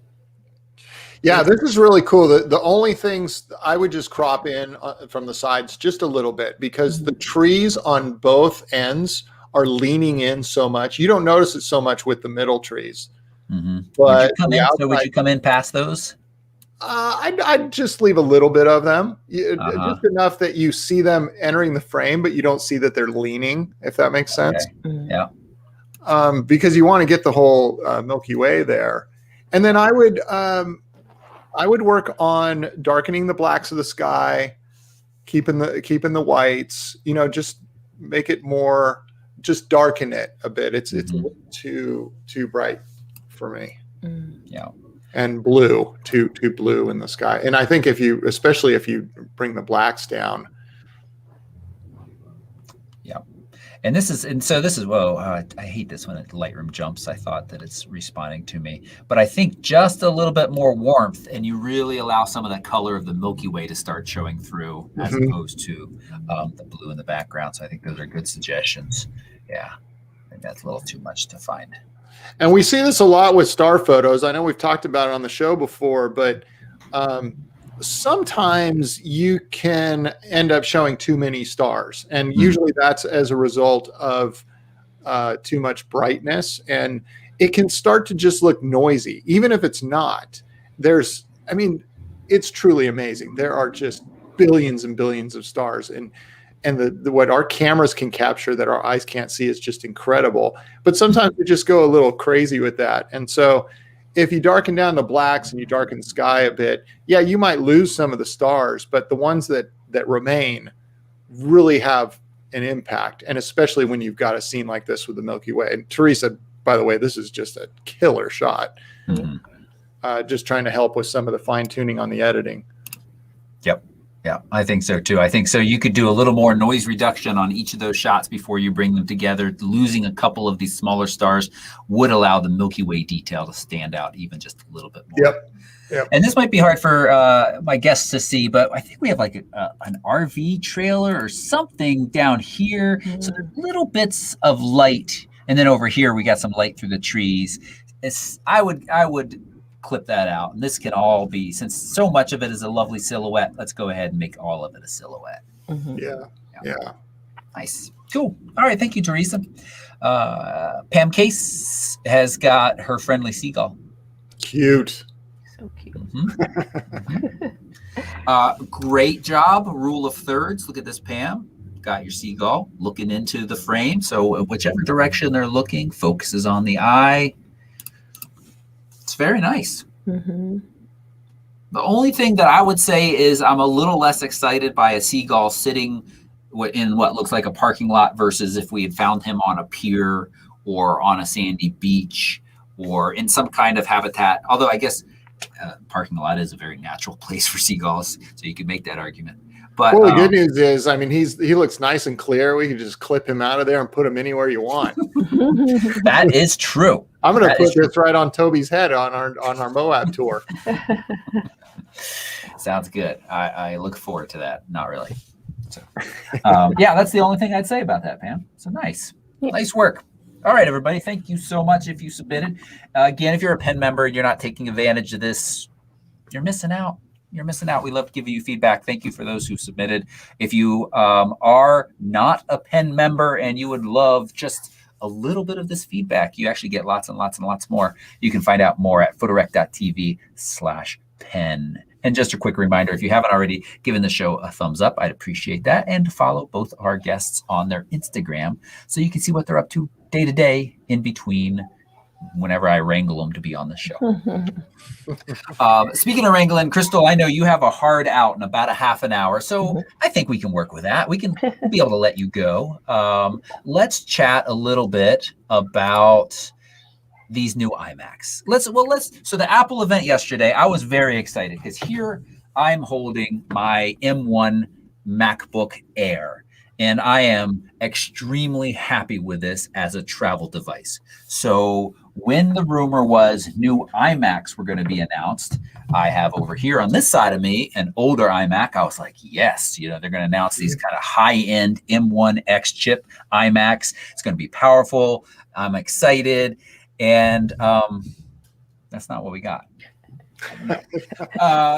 Yeah, this is really cool. The only things I would just crop in from the sides just a little bit, because the trees on both ends are leaning in so much. You don't notice it so much with the middle trees. But would you come in past those? I'd just leave a little bit of them, just enough that you see them entering the frame, but you don't see that they're leaning, if that makes sense. Yeah. because you want to get the whole Milky Way there. And then I would work on darkening the blacks of the sky, keeping the whites, just make it more, just darken it a bit. It's a little too bright for me. Yeah. And blue, too blue in the sky. And I think especially if you bring the blacks down. Yeah. And whoa, I hate this when Lightroom jumps. I thought that it's responding to me, but I think just a little bit more warmth and you really allow some of that color of the Milky Way to start showing through as opposed to the blue in the background. So I think those are good suggestions. Yeah. I think that's a little too much to find. And we see this a lot with star photos. I know we've talked about it on the show before, but sometimes you can end up showing too many stars. And usually that's as a result of too much brightness. And it can start to just look noisy, even if it's not. It's truly amazing. There are just billions and billions of stars. And what our cameras can capture that our eyes can't see is just incredible. But sometimes we just go a little crazy with that. And so if you darken down the blacks and you darken the sky a bit, yeah, you might lose some of the stars, but the ones that remain really have an impact. And especially when you've got a scene like this with the Milky Way. And Teresa, by the way, this is just a killer shot. Just trying to help with some of the fine tuning on the editing. Yep. Yeah, I think so too. I think so. You could do a little more noise reduction on each of those shots before you bring them together. Losing a couple of these smaller stars would allow the Milky Way detail to stand out even just a little bit more. Yep. And this might be hard for my guests to see, but I think we have like an RV trailer or something down here. So there's little bits of light. And then over here, we got some light through the trees. I would clip that out, and this can all be, since so much of it is a lovely silhouette, let's go ahead and make all of it a silhouette. Yeah. Nice. Cool. All right, thank you, Teresa. Pam Case has got her friendly seagull. Cute. So cute. Great job. Rule of thirds. Look at this, Pam. Got your seagull looking into the frame, so whichever direction they're looking focuses on the eye. It's very nice. The only thing that I would say is I'm a little less excited by a seagull sitting in what looks like a parking lot versus if we had found him on a pier or on a sandy beach or in some kind of habitat. Although I guess parking lot is a very natural place for seagulls, so you could make that argument. But the good news is, he looks nice and clear. We can just clip him out of there and put him anywhere you want. That is true. I'm going to put this right on Toby's head on our Moab tour. Sounds good. I look forward to that. Not really. So, yeah, that's the only thing I'd say about that, Pam. So nice. Nice work. All right, everybody. Thank you so much if you submitted. Again, if you're a pen member and you're not taking advantage of this, you're missing out. You're missing out. We love to give you feedback. Thank you for those who submitted. If you are not a pen member and you would love just a little bit of this feedback, you actually get lots and lots and lots more. You can find out more at photorec.tv/pen. And just a quick reminder, if you haven't already given the show a thumbs up, I'd appreciate that. And follow both our guests on their Instagram so you can see what they're up to day to day in between whenever I wrangle them to be on the show. Speaking of wrangling, Krystal, I know you have a hard out in about a half an hour, so I think we can work with that. We'll be able to let you go. Let's chat a little bit about these new iMacs. So the Apple event yesterday, I was very excited because here I'm holding my M1 MacBook Air. And I am extremely happy with this as a travel device. So when the rumor was new iMacs were going to be announced, I have over here on this side of me an older iMac. I was like, yes, they're going to announce these kind of high-end M1X chip iMacs. It's going to be powerful. I'm excited. And that's not what we got.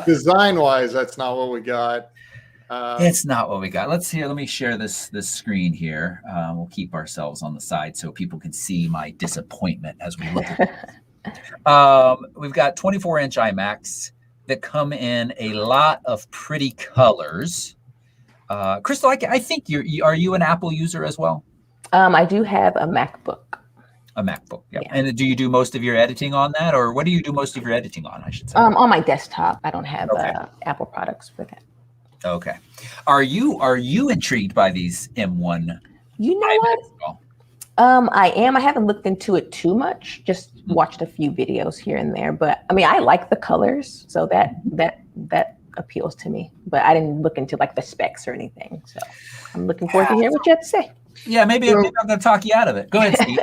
Design-wise, that's not what we got. It's not what we got. Let's see. Let me share this screen here. We'll keep ourselves on the side so people can see my disappointment as we look at it. We've got 24-inch iMacs that come in a lot of pretty colors. Krystal, I think are you an Apple user as well? I do have a MacBook. A MacBook. Yeah. Yeah. And do you do most of your editing on that, or what do you do most of your editing on? I should say. On my desktop. I don't have Okay. Apple products for that. Okay. Are you intrigued by these M1? You know what? I am. I haven't looked into it too much. Just watched a few videos here and there. But I mean, I like the colors, so that appeals to me. But I didn't look into like the specs or anything. So I'm looking forward to hearing what you have to say. Yeah, maybe I'm going to talk you out of it. Go ahead, Steve.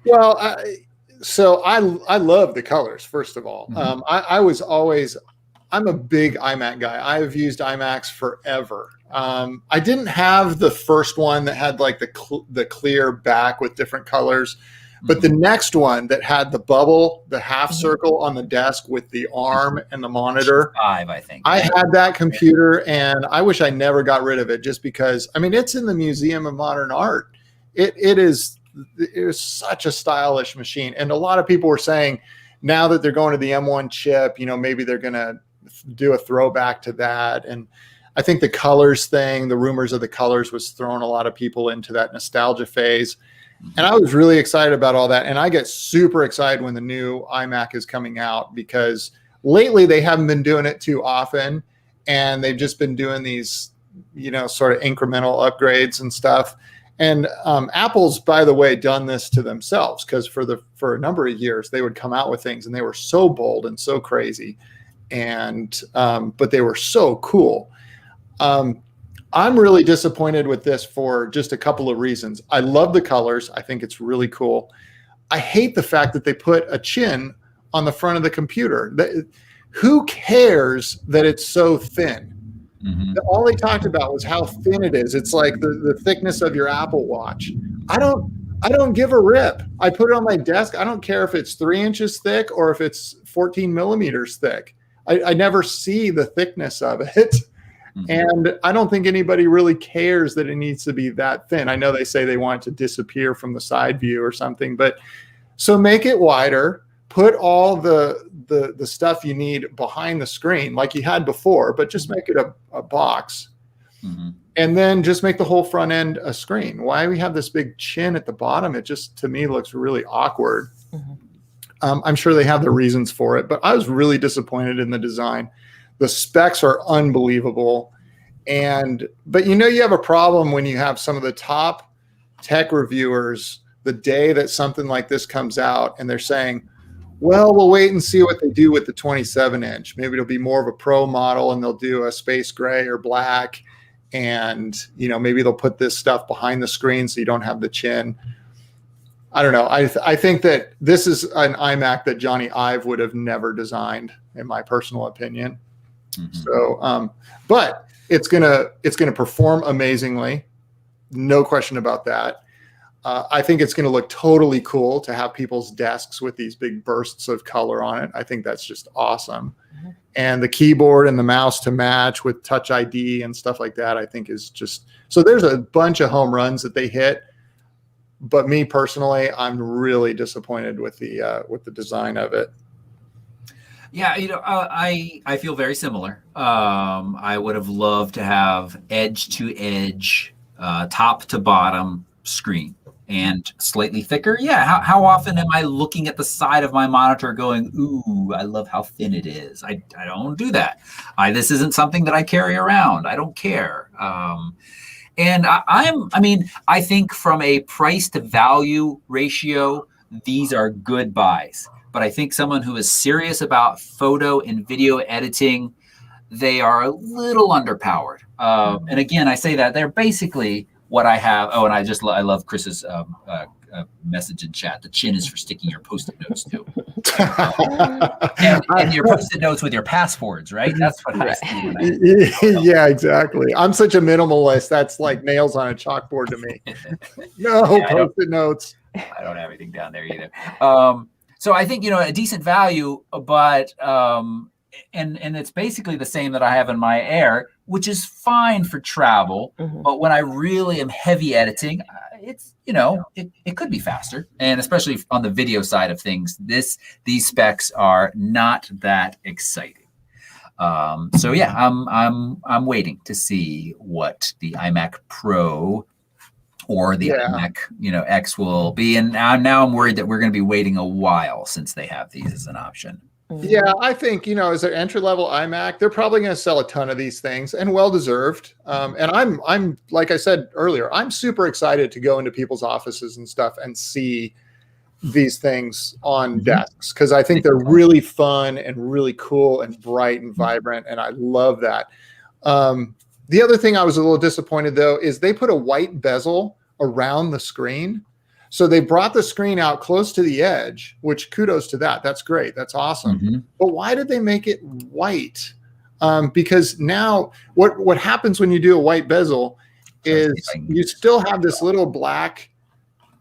Well, I love the colors. First of all, I'm a big iMac guy. I've used iMacs forever. I didn't have the first one that had like the clear back with different colors, but the next one that had the bubble, the half circle on the desk with the arm and the monitor. 5, I think. I had that computer, and I wish I never got rid of it, just because, I mean, it's in the Museum of Modern Art. It is such a stylish machine. And a lot of people were saying now that they're going to the M1 chip, you know, maybe they're going to do a throwback to that. And I think the colors thing, the rumors of the colors, was throwing a lot of people into that nostalgia phase. And I was really excited about all that. And I get super excited when the new iMac is coming out, because lately they haven't been doing it too often. And they've just been doing these, you know, sort of incremental upgrades and stuff. And Apple's, by the way, done this to themselves, because for a number of years they would come out with things and they were so bold and so crazy, and but they were so cool. I'm really disappointed with this for just a couple of reasons. I love the colors. I think it's really cool. I hate the fact that they put a chin on the front of the computer. Who cares that it's so thin? All they talked about was how thin it is. It's like the thickness of your Apple Watch. I don't give a rip. I put it on my desk. I don't care if it's 3 inches thick or if it's 14 millimeters thick. I never see the thickness of it. And I don't think anybody really cares that it needs to be that thin. I know they say they want it to disappear from the side view or something, but so make it wider, put all the stuff you need behind the screen like you had before, but just make it a box. And then just make the whole front end a screen. Why we have this big chin at the bottom? It just, to me, looks really awkward. I'm sure they have their reasons for it, but I was really disappointed in the design. The specs are unbelievable. But you know, you have a problem when you have some of the top tech reviewers the day that something like this comes out, and they're saying, well, we'll wait and see what they do with the 27-inch. Maybe it'll be more of a pro model and they'll do a space gray or black. And, you know, maybe they'll put this stuff behind the screen so you don't have the chin. I don't know. I think that this is an iMac that Johnny Ive would have never designed, in my personal opinion. So, but it's gonna perform amazingly, no question about that. I think it's gonna look totally cool to have people's desks with these big bursts of color on it. I think that's just awesome. And the keyboard and the mouse to match with Touch ID and stuff like that, I think is just, so there's a bunch of home runs that they hit. But me personally, I'm really disappointed with the design of it. Yeah, you know, I feel very similar. I would have loved to have edge to edge, top to bottom screen and slightly thicker. Yeah, how often am I looking at the side of my monitor going, ooh, I love how thin it is. I don't do that. This isn't something that I carry around. I don't care. And I think from a price to value ratio, these are good buys. But I think someone who is serious about photo and video editing, they are a little underpowered. And again, I say that they're basically what I have. Oh, and I love Chris's message in chat. The chin is for sticking your Post-it notes too. and your Post-it notes with your passwords, right? That's what I see. Yeah, exactly. I'm such a minimalist. That's like nails on a chalkboard to me. No, yeah, Post-it notes. I don't have anything down there either. So I think, you know, a decent value, but and it's basically the same that I have in my Air, which is fine for travel. But when I really am heavy editing, it's, you know, it could be faster. And especially on the video side of things, these specs are not that exciting. So yeah, I'm waiting to see what the iMac Pro or the iMac, X will be. And now I'm worried that we're going to be waiting a while since they have these as an option. Yeah, I think, as an entry-level iMac, they're probably going to sell a ton of these things, and well-deserved. And I'm like I said earlier, I'm super excited to go into people's offices and stuff and see these things on desks, because I think they're really fun and really cool and bright and vibrant, and I love that. The other thing I was a little disappointed, though, is they put a white bezel around the screen. So they brought the screen out close to the edge, which kudos to that. That's great. That's awesome. But why did they make it white? Because now what happens when you do a white bezel is you still have this little black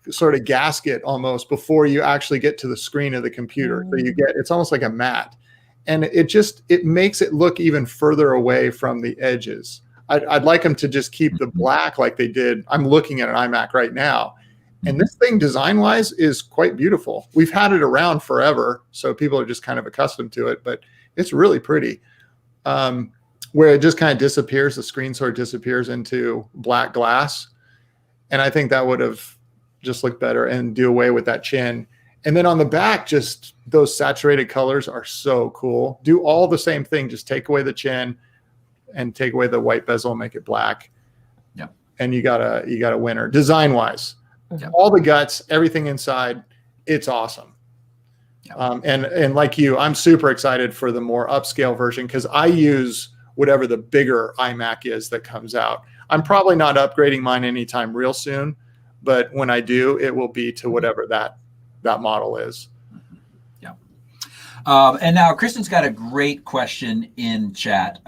sort of gasket almost before you actually get to the screen of the computer. So it's almost like a matte. And it makes it look even further away from the edges. I'd like them to just keep the black like they did. I'm looking at an iMac right now. And this thing, design-wise, is quite beautiful. We've had it around forever, so people are just kind of accustomed to it, but it's really pretty. Where it just kind of disappears, the screen sort of disappears into black glass. And I think that would have just looked better and do away with that chin. And then on the back, just those saturated colors are so cool. Do all the same thing, just take away the chin and take away the white bezel and make it black. Yeah. And you got a winner, design-wise. Yeah. All the guts, everything inside, it's awesome. Yeah. And like you, I'm super excited for the more upscale version, because I use whatever the bigger iMac is that comes out. I'm probably not upgrading mine anytime real soon, but when I do, it will be to whatever that model is. Yeah. And now Kristen's got a great question in chat.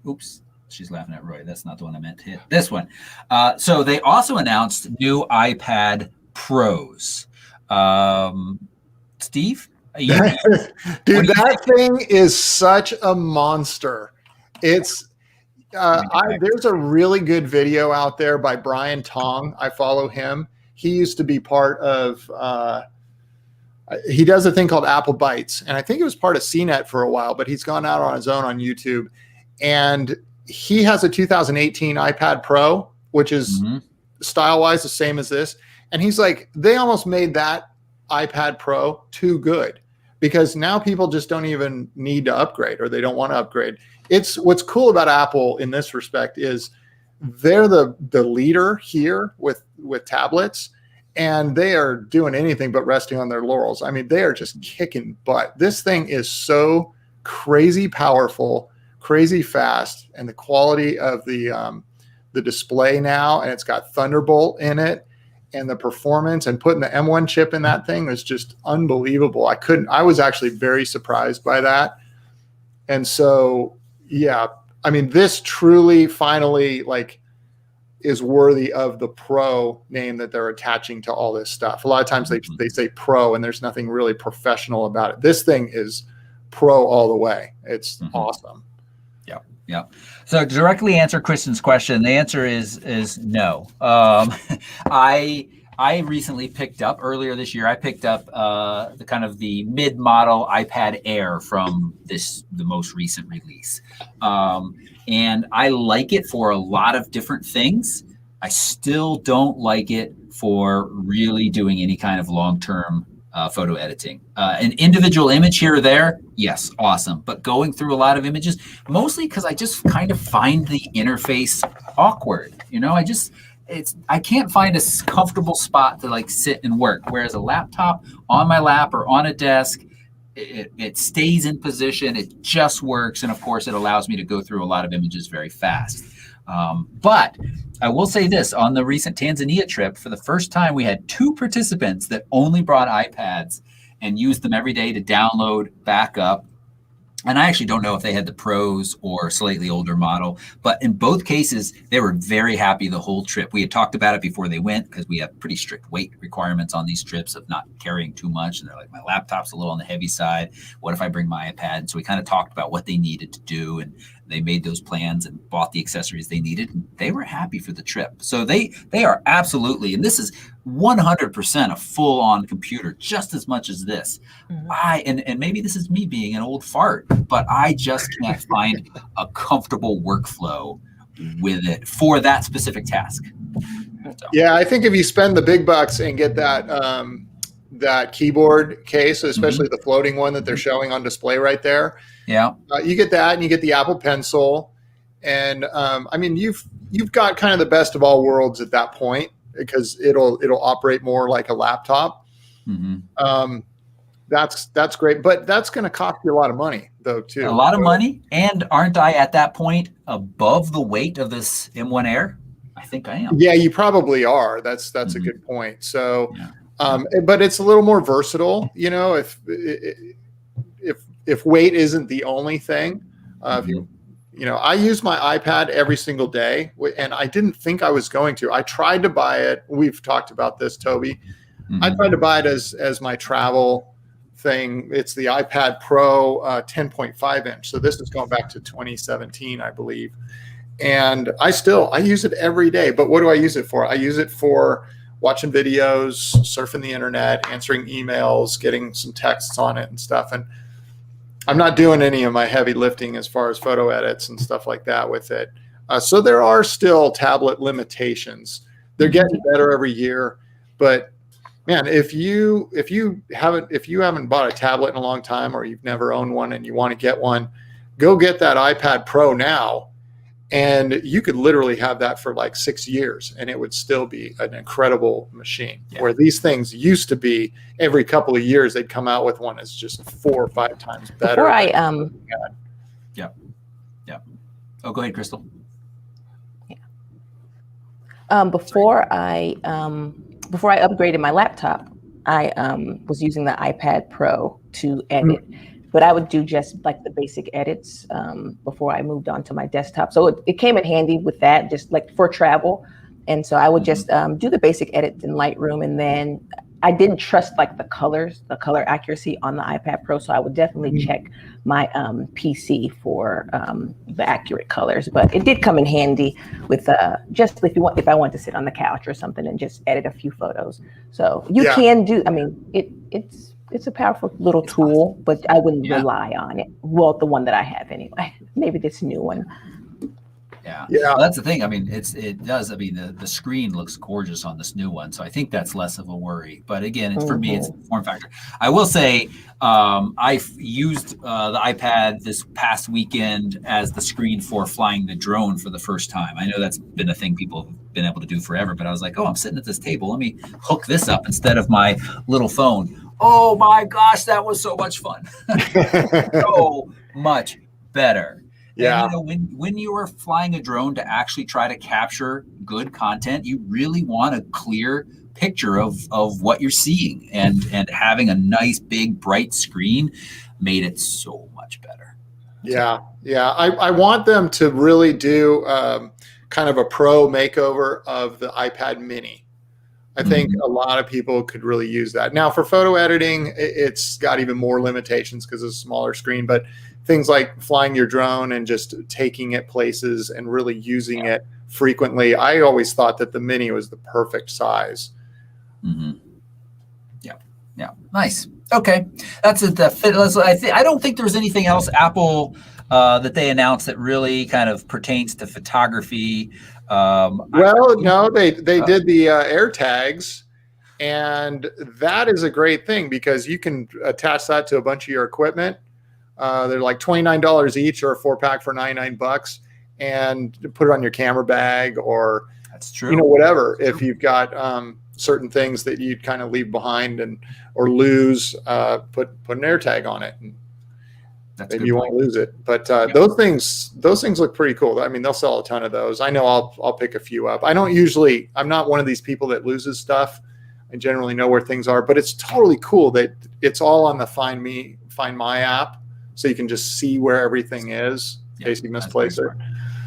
Oops. She's laughing at Roy. That's not the one I meant to hit. This one. So they also announced new iPad Pros. Steve? Dude, that thing is such a monster. It's there's a really good video out there by Brian Tong. I follow him. He used to be part of he does a thing called Apple Bytes, and I think it was part of CNET for a while, but he's gone out on his own on YouTube. And he has a 2018 iPad Pro, which is style-wise the same as this. And he's like, they almost made that iPad Pro too good, because now people just don't even need to upgrade, or they don't want to upgrade. It's what's cool about Apple in this respect is they're the leader here with tablets, and they are doing anything but resting on their laurels. I mean, they are just kicking butt. This thing is so crazy powerful, crazy fast, and the quality of the display now, and it's got Thunderbolt in it, and the performance, and putting the M1 chip in that thing was just unbelievable. I was actually very surprised by that. And so, yeah, I mean, this truly finally is worthy of the Pro name that they're attaching to all this stuff. A lot of times they say Pro and there's nothing really professional about it. This thing is Pro all the way. It's awesome. Yeah. So to directly answer Kristen's question, the answer is no. I recently picked up earlier this year. I picked up the kind of the mid-model iPad Air from the most recent release, and I like it for a lot of different things. I still don't like it for really doing any kind of long-term photo editing. An individual image here or there, yes, awesome. But going through a lot of images, mostly because I just kind of find the interface awkward. I can't find a comfortable spot to sit and work. Whereas a laptop on my lap or on a desk, it stays in position. It just works. And of course, it allows me to go through a lot of images very fast. But I will say this, on the recent Tanzania trip, for the first time, we had 2 participants that only brought iPads and used them every day to download, back up. And I actually don't know if they had the Pros or slightly older model, but in both cases, they were very happy the whole trip. We had talked about it before they went, because we have pretty strict weight requirements on these trips of not carrying too much. And they're like, my laptop's a little on the heavy side. What if I bring my iPad? And so we kind of talked about what they needed to do, and they made those plans and bought the accessories they needed, and they were happy for the trip. So they are absolutely, and this is 100% a full-on computer, just as much as this. And maybe this is me being an old fart, but I just can't find a comfortable workflow with it for that specific task. So. Yeah, I think if you spend the big bucks and get that that keyboard case, especially the floating one that they're showing on display right there, you get that, and you get the Apple Pencil, and I mean, you've got kind of the best of all worlds at that point, because it'll operate more like a laptop. That's great, but that's going to cost you a lot of money, though, too. A lot of money, and aren't I at that point above the weight of this M1 Air? I think I am. Yeah, you probably are. That's a good point. So, but it's a little more versatile. You know, if weight isn't the only thing, if you know, I use my iPad every single day, and I didn't think I was going to. I tried to buy it. We've talked about this, Toby. I tried to buy it as my travel thing. It's the iPad Pro 10.5 inch. So this is going back to 2017, I believe. And I use it every day. But what do I use it for? I use it for watching videos, surfing the internet, answering emails, getting some texts on it and stuff. And I'm not doing any of my heavy lifting as far as photo edits and stuff like that with it. So there are still tablet limitations. They're getting better every year. But man, if you haven't bought a tablet in a long time, or you've never owned one and you want to get one, go get that iPad Pro now. And you could literally have that for like 6 years, and it would still be an incredible machine. Where these things used to be every couple of years, they'd come out with one that's just 4 or 5 times better. Before I Oh, go ahead, Krystal. Before I upgraded my laptop, I was using the iPad Pro to edit. But I would do just like the basic edits before I moved on to my desktop. So it came in handy with that, just like for travel. And so I would just do the basic edits in Lightroom. And then I didn't trust like the color accuracy on the iPad Pro. So I would definitely check my PC for the accurate colors. But it did come in handy with just if I want to sit on the couch or something and just edit a few photos. So you can do, I mean, it's a powerful little tool, but I wouldn't rely on it. Well, the one that I have anyway. Maybe this new one. Yeah. Well, that's the thing. I mean, it does. I mean, the screen looks gorgeous on this new one, so I think that's less of a worry. But again, for me, it's the form factor. I will say, I've used the iPad this past weekend as the screen for flying the drone for the first time. I know that's been a thing people have been able to do forever, but I was like, oh, I'm sitting at this table. Let me hook this up instead of my little phone. Oh my gosh, that was so much fun. So much better. Yeah. And, you know, when you are flying a drone to actually try to capture good content, you really want a clear picture of what you're seeing, and having a nice big bright screen made it so much better. Yeah. I want them to really do kind of a pro makeover of the iPad mini. I think a lot of people could really use that. Now, for photo editing, it's got even more limitations because it's a smaller screen, but things like flying your drone and just taking it places and really using it frequently, I always thought that the mini was the perfect size. Yeah. Nice. Okay. That's it. I don't think there's anything else Apple that they announced that really kind of pertains to photography. No, they did the air tags, and that is a great thing because you can attach that to a bunch of your equipment. They're like $29 each, or a 4-pack for $99, and put it on your camera bag, or that's true. You know, whatever. If you've got certain things that you'd kind of leave behind or lose, put an air tag on it. And maybe you won't lose it, but those things look pretty cool. I mean, they'll sell a ton of those. I know I'll pick a few up. I'm not one of these people that loses stuff. I generally know where things are, but it's totally cool that it's all on the Find My app, so you can just see where everything is in case you misplace it.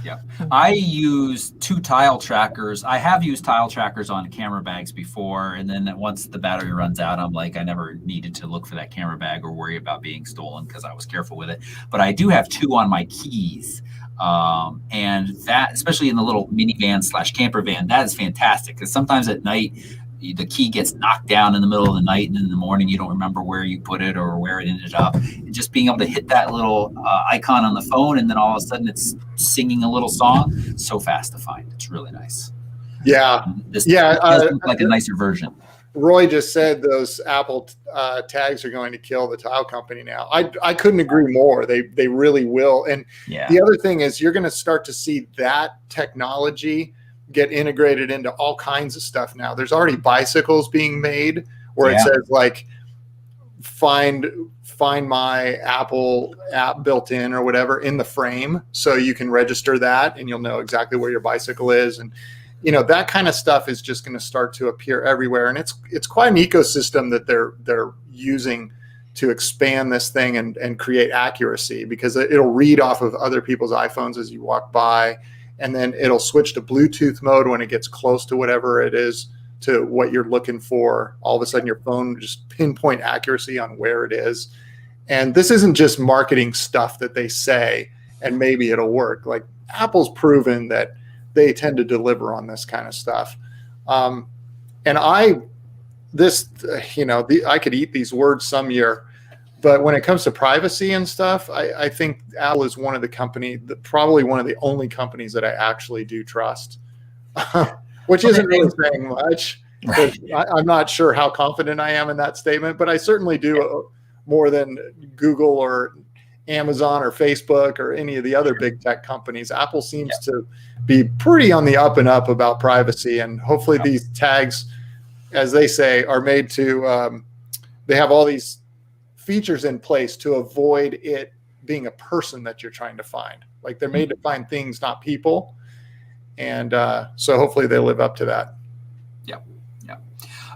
Yeah, I use 2 tile trackers. I have used tile trackers on camera bags before, and then once the battery runs out, I'm like, I never needed to look for that camera bag or worry about being stolen because I was careful with it. But I do have 2 on my keys, and that, especially in the little minivan / camper van, that is fantastic because sometimes at night the key gets knocked down in the middle of the night, and in the morning you don't remember where you put it or where it ended up. And just being able to hit that little icon on the phone, and then all of a sudden it's singing a little song. It's so fast to find. It's really nice. Yeah. This does look like a nicer version. Roy just said those Apple tags are going to kill the tile company now. I couldn't agree more. They really will. And the other thing is you're going to start to see that technology get integrated into all kinds of stuff now. There's already bicycles being made where it says like find my Apple app built in or whatever in the frame, so you can register that and you'll know exactly where your bicycle is. And you know, that kind of stuff is just going to start to appear everywhere. And it's quite an ecosystem that they're using to expand this thing and create accuracy, because it'll read off of other people's iPhones as you walk by, and then it'll switch to Bluetooth mode when it gets close to whatever it is to what you're looking for. All of a sudden your phone just pinpoint accuracy on where it is. And this isn't just marketing stuff that they say and maybe it'll work. Like Apple's proven that they tend to deliver on this kind of stuff. And I could eat these words some year, but when it comes to privacy and stuff, I think Apple is one of the probably one of the only companies that I actually do trust, which isn't really saying much. Right. I'm not sure how confident I am in that statement, but I certainly do more than Google or Amazon or Facebook or any of the other big tech companies. Apple seems to be pretty on the up and up about privacy, and hopefully these tags, as they say, are made to they have all these features in place to avoid it being a person that you're trying to find. Like they're made to find things, not people. And so hopefully they live up to that.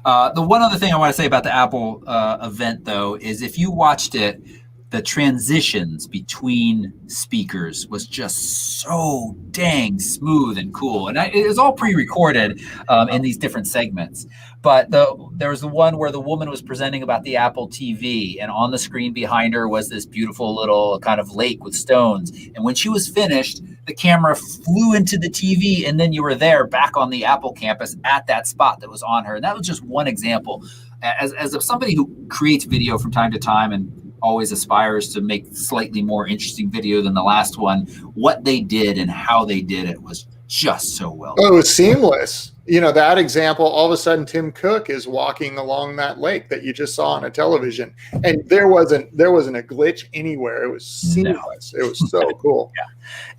The one other thing I want to say about the Apple event, though, is if you watched it, the transitions between speakers was just so dang smooth and cool. And it was all pre-recorded in these different segments. But there was the one where the woman was presenting about the Apple TV, and on the screen behind her was this beautiful little kind of lake with stones. And when she was finished, the camera flew into the TV, and then you were there back on the Apple campus at that spot that was on her. And that was just one example. As somebody who creates video from time to time and always aspires to make slightly more interesting video than the last one, what they did and how they did it was just so well done. Oh, it was seamless. You know, that example, all of a sudden Tim Cook is walking along that lake that you just saw on a television, and there wasn't a glitch anywhere. It was seamless. It was so cool.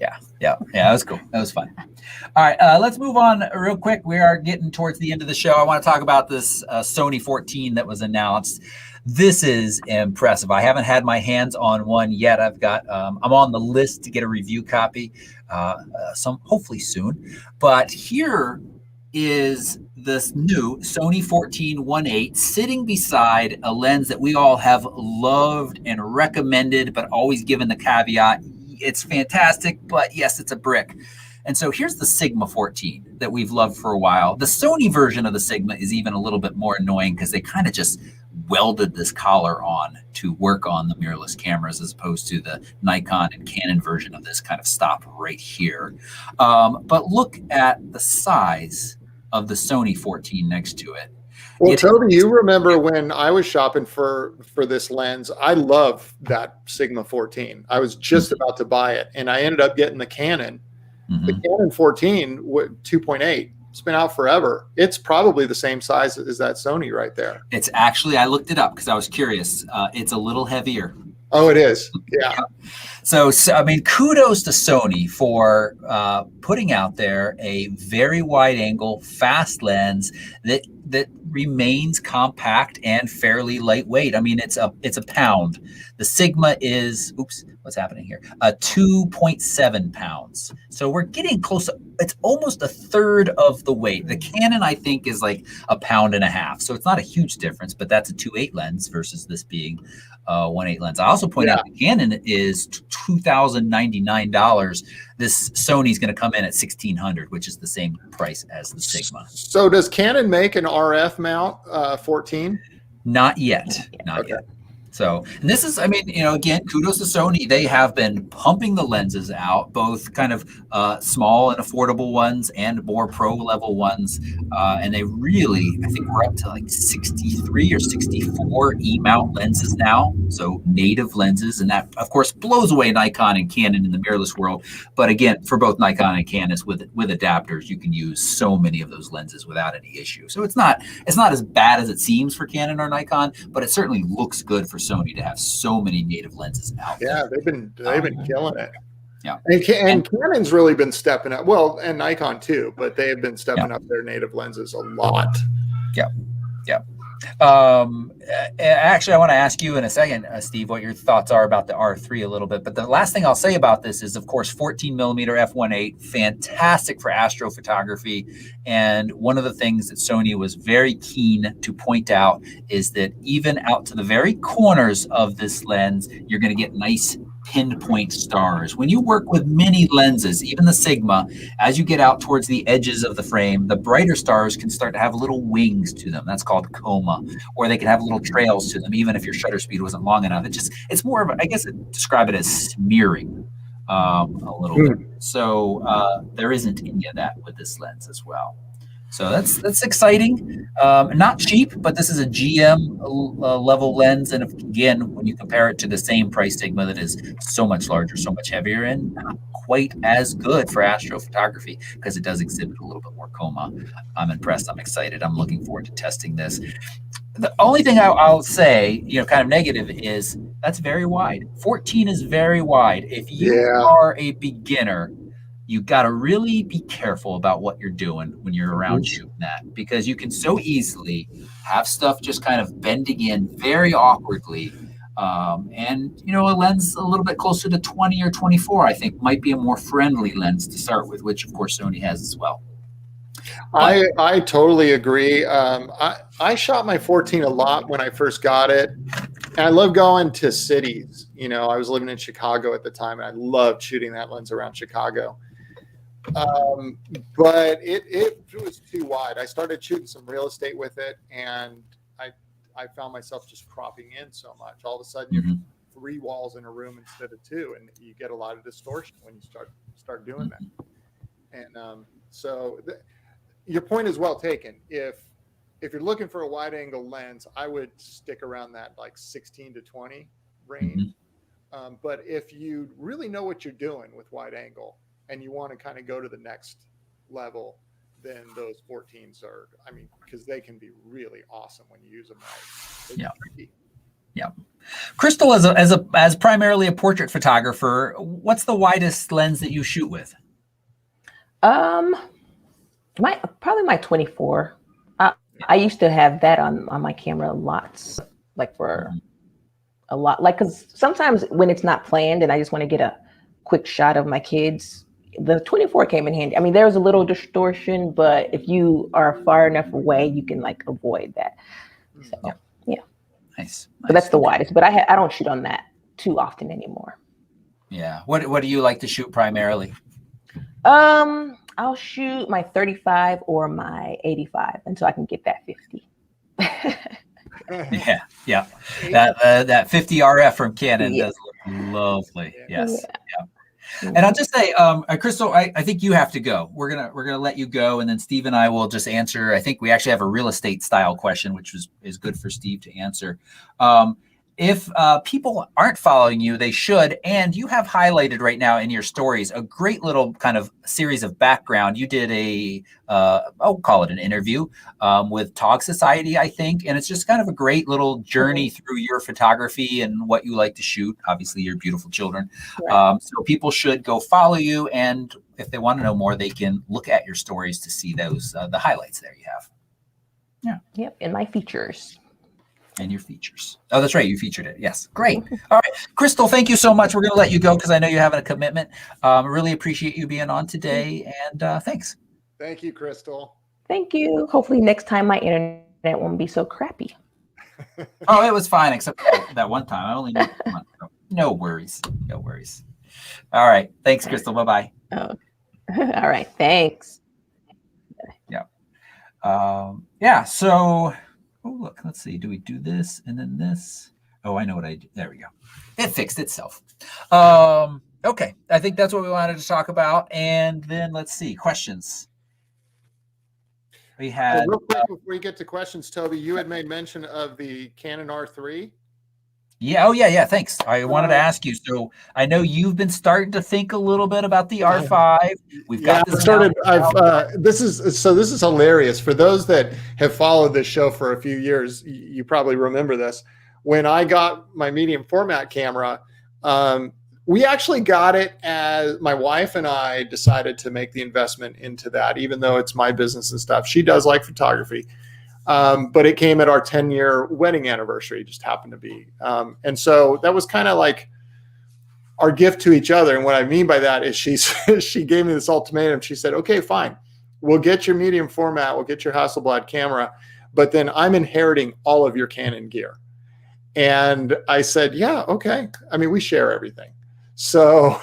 Yeah, that was cool. That was fun. All right, let's move on real quick. We are getting towards the end of the show. I want to talk about this Sony 14 that was announced. This is impressive. I haven't had my hands on one yet. I've got, I'm on the list to get a review copy, hopefully soon. But here is this new Sony 14-1.8 sitting beside a lens that we all have loved and recommended, but always given the caveat, it's fantastic, but yes, it's a brick. And so here's the Sigma 14 that we've loved for a while. The Sony version of the Sigma is even a little bit more annoying because they kind of just welded this collar on to work on the mirrorless cameras, as opposed to the Nikon and Canon version of this kind of stop right here. But look at the size of the Sony 14 next to it. Well, Toby, you remember when I was shopping for this lens, I love that Sigma 14. I was just about to buy it, and I ended up getting the Canon. The Canon 14 2.8. It's been out forever. It's probably the same size as that Sony right there. It's actually, I looked it up because I was curious. It's a little heavier. Oh, it is. Yeah. So I mean, kudos to Sony for putting out there a very wide angle, fast lens that remains compact and fairly lightweight. I mean, it's a pound. The Sigma is, what's happening here? 2.7 pounds. So we're getting close. It's almost a third of the weight. The Canon, I think, is like 1.5 pounds. So it's not a huge difference, but that's a 2.8 lens versus this being 1.8 lens. I also point out the Canon is $2,099. This Sony's going to come in at $1,600, which is the same price as the Sigma. So does Canon make an RF mount 14? Not yet. Not yet. So, and this is, I mean, again, kudos to Sony. They have been pumping the lenses out, both kind of small and affordable ones and more pro level ones. And they really, I think we're up to like 63 or 64 E-mount lenses now. So native lenses. And that, of course, blows away Nikon and Canon in the mirrorless world. But again, for both Nikon and Canon with adapters, you can use so many of those lenses without any issue. So it's not as bad as it seems for Canon or Nikon, but it certainly looks good for Sony to have so many native lenses out there. Yeah, they've been killing it. Yeah, and Canon's really been stepping up. Well, and Nikon too, but they have been stepping up their native lenses a lot. Yeah. Actually, I want to ask you in a second, Steve, what your thoughts are about the R3 a little bit. But the last thing I'll say about this is, of course, 14mm f1.8, fantastic for astrophotography. And one of the things that Sony was very keen to point out is that even out to the very corners of this lens, you're going to get nice pinpoint stars. When you work with mini lenses, even the Sigma, as you get out towards the edges of the frame, the brighter stars can start to have little wings to them. That's called coma, or they can have little trails to them, even if your shutter speed wasn't long enough. It's more of, I guess I'd describe it as smearing a little bit. So there isn't any of that with this lens as well. So that's exciting. Not cheap, but this is a GM level lens. And again, when you compare it to the same price Sigma that is so much larger, so much heavier, and not quite as good for astrophotography because it does exhibit a little bit more coma. I'm impressed. I'm excited. I'm looking forward to testing this. The only thing I'll say, kind of negative is that's very wide. 14 is very wide. If you are a beginner, you got to really be careful about what you're doing when you're around shooting that, because you can so easily have stuff just kind of bending in very awkwardly. And a lens a little bit closer to 20 or 24, I think, might be a more friendly lens to start with, which of course Sony has as well. I totally agree. I shot my 14 a lot when I first got it. And I love going to cities. I was living in Chicago at the time, and I loved shooting that lens around Chicago. But it was too wide. I started shooting some real estate with it, and I found myself just cropping in so much. All of a sudden, you have 3 walls in a room instead of 2, and you get a lot of distortion when you start doing that. And your point is well taken. If you're looking for a wide angle lens, I would stick around that like 16 to 20 range. But if you really know what you're doing with wide angle and you want to kind of go to the next level, then those 14s are, because they can be really awesome when you use them right. Yeah. Krystal, as primarily a portrait photographer, what's the widest lens that you shoot with? Probably my 24. I used to have that on my camera lots, like for a lot, like, because sometimes when it's not planned and I just want to get a quick shot of my kids, the 24 came in handy. There's a little distortion, but if you are far enough away, you can like avoid that. So yeah. Nice. But that's the widest. But I don't shoot on that too often anymore. Yeah. What do you like to shoot primarily? I'll shoot my 35 or my 85 until I can get that 50. Yeah. That 50 RF from Canon does look lovely. Yes. Yeah. And I'll just say, Krystal, I think you have to go. We're gonna let you go, and then Steve and I will just answer. I think we actually have a real estate style question, which is good for Steve to answer. If people aren't following you, they should. And you have highlighted right now in your stories a great little kind of series of background. You did I'll call it an interview with Tog Society, I think. And it's just kind of a great little journey through your photography and what you like to shoot. Obviously, your beautiful children. Right. So people should go follow you. And if they want to know more, they can look at your stories to see those the highlights there you have. Yeah. Yep. And my features. And your features. Oh, that's right. You featured it. Yes. Great. All right. Krystal, thank you so much. We're going to let you go because I know you're having a commitment. Really appreciate you being on today. And thanks. Thank you, Krystal. Thank you. Hopefully next time my internet won't be so crappy. Oh, it was fine, except that one time. I only knew one. No worries. No worries. All right. Thanks, Krystal. Bye-bye. Oh. All right. Thanks. Yeah. Yeah. So... Oh, look, let's see. Do we do this and then this? Oh, I know what I did. There we go. It fixed itself. Okay. I think that's what we wanted to talk about. And then let's see. Questions. We had. Real quick before you get to questions, Toby, you had made mention of the Canon R3. Yeah. Oh, yeah. Thanks. I wanted to ask you. So I know you've been starting to think a little bit about the R5. We've got this. This is hilarious. For those that have followed this show for a few years, you probably remember this. When I got my medium format camera, we actually got it as my wife and I decided to make the investment into that, even though it's my business and stuff. She does like photography. But it came at our 10-year wedding anniversary, just happened to be. And so that was kind of like our gift to each other. And what I mean by that is she gave me this ultimatum. She said, okay, fine. We'll get your medium format. We'll get your Hasselblad camera. But then I'm inheriting all of your Canon gear. And I said, yeah, okay. I mean, we share everything. So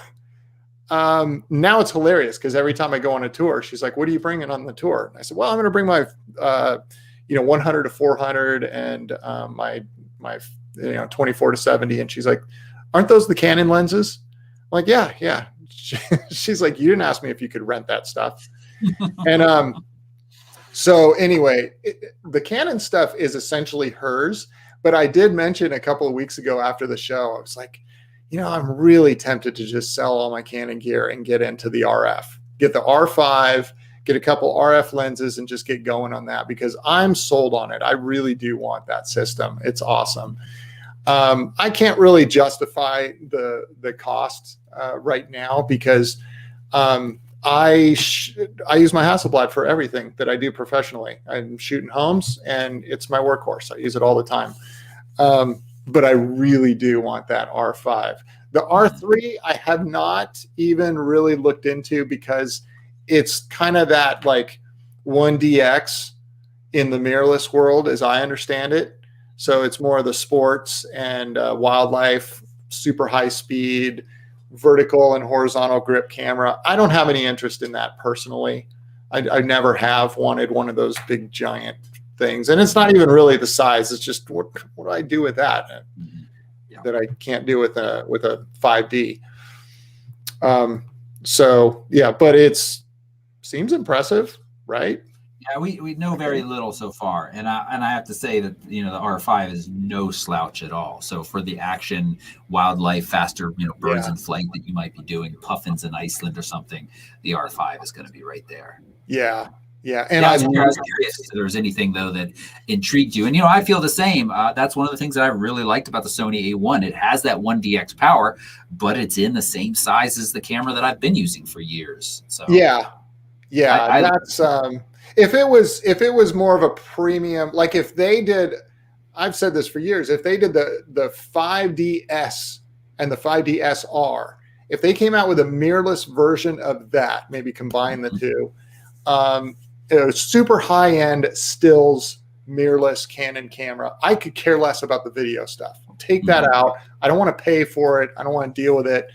now it's hilarious because every time I go on a tour, she's like, what are you bringing on the tour? And I said, well, I'm going to bring my 100 to 400 and my 24 to 70. And she's like, aren't those the Canon lenses? I'm like, yeah. She's like, you didn't ask me if you could rent that stuff. And so anyway, the Canon stuff is essentially hers. But I did mention a couple of weeks ago after the show, I was like, I'm really tempted to just sell all my Canon gear and get into the RF, get the R5, get a couple RF lenses and just get going on that because I'm sold on it. I really do want that system. It's awesome. I can't really justify the cost right now because I use my Hasselblad for everything that I do professionally. I'm shooting homes and it's my workhorse. I use it all the time. But I really do want that R5. The R3, I have not even really looked into because it's kind of that like 1DX in the mirrorless world as I understand it. So it's more of the sports and wildlife, super high speed, vertical and horizontal grip camera. I don't have any interest in that personally. I never have wanted one of those big giant things. And it's not even really the size. It's just what do I do with that that I can't do with a 5D. So yeah, but seems impressive, right? Yeah, we know very little so far, and I have to say that the R5 is no slouch at all. So for the action, wildlife, faster birds in flight that you might be doing, puffins in Iceland or something, the R5 is going to be right there. Yeah. And I was curious if there was anything though that intrigued you, and I feel the same. That's one of the things that I really liked about the Sony A1. It has that 1DX power, but it's in the same size as the camera that I've been using for years. So yeah, that's. If it was more of a premium, like if they did, I've said this for years, if they did the 5DS and the 5DSR, if they came out with a mirrorless version of that, maybe combine the two, it was super high-end stills, mirrorless Canon camera. I could care less about the video stuff. Take that out. I don't want to pay for it. I don't want to deal with it.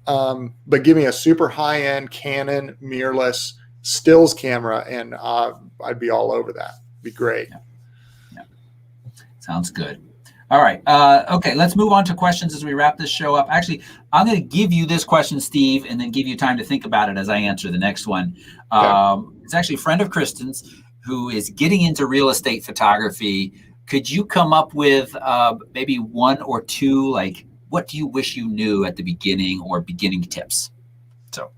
But give me a super high-end Canon mirrorless stills camera and I'd be all over that. Be great. Yeah. Sounds good. All right. Okay, let's move on to questions as we wrap this show up. Actually, I'm going to give you this question, Steve, and then give you time to think about it as I answer the next one. It's actually a friend of Kristen's who is getting into real estate photography. Could you come up with maybe one or two, like, what do you wish you knew at the beginning or beginning tips? So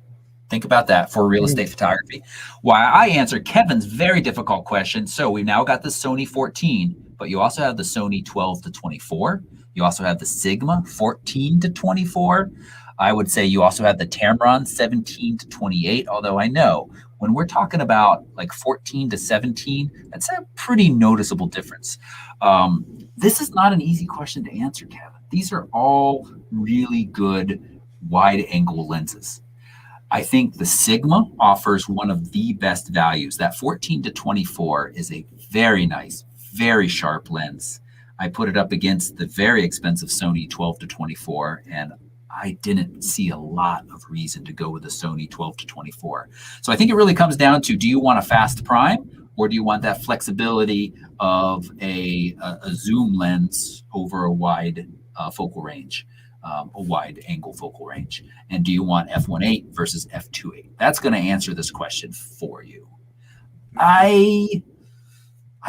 think about that for real estate photography. While I answer Kevin's very difficult question. So we've now got the Sony 14, but you also have the Sony 12 to 24. You also have the Sigma 14 to 24. I would say you also have the Tamron 17 to 28, although I know when we're talking about like 14 to 17, that's a pretty noticeable difference. This is not an easy question to answer, Kevin. These are all really good wide angle lenses. I think the Sigma offers one of the best values. That 14 to 24 is a very nice, very sharp lens. I put it up against the very expensive Sony 12 to 24, and I didn't see a lot of reason to go with the Sony 12 to 24. So I think it really comes down to, do you want a fast prime or do you want that flexibility of a zoom lens over a wide focal range, a wide angle focal range? And do you want f1.8 versus f2.8? That's going to answer this question for you. I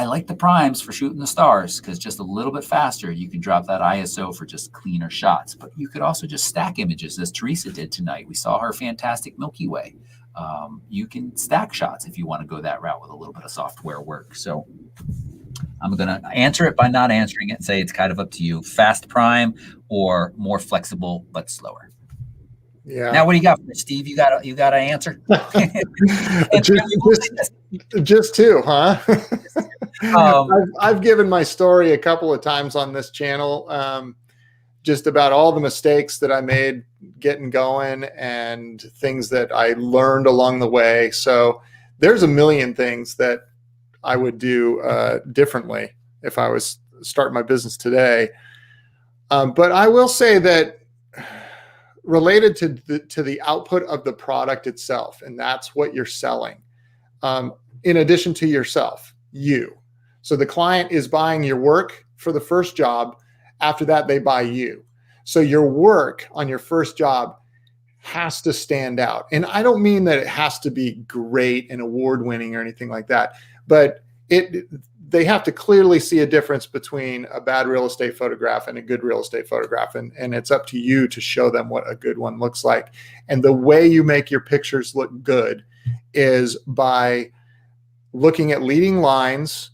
like the primes for shooting the stars because just a little bit faster, you can drop that ISO for just cleaner shots. But you could also just stack images as Teresa did tonight. We saw her fantastic Milky Way. You can stack shots if you want to go that route with a little bit of software work. So I'm going to answer it by not answering it. Say it's kind of up to you. Fast prime or more flexible but slower. Yeah. Now, what do you got for me, Steve? You got an answer? just two, huh? I've given my story a couple of times on this channel, just about all the mistakes that I made getting going and things that I learned along the way. So there's a million things that I would do differently if I was starting my business today. But I will say that related to the output of the product itself, and that's what you're selling, in addition to yourself, you. So the client is buying your work for the first job. After that, they buy you. So your work on your first job has to stand out. And I don't mean that it has to be great and award-winning or anything like that, but they have to clearly see a difference between a bad real estate photograph and a good real estate photograph. And it's up to you to show them what a good one looks like. And the way you make your pictures look good is by looking at leading lines,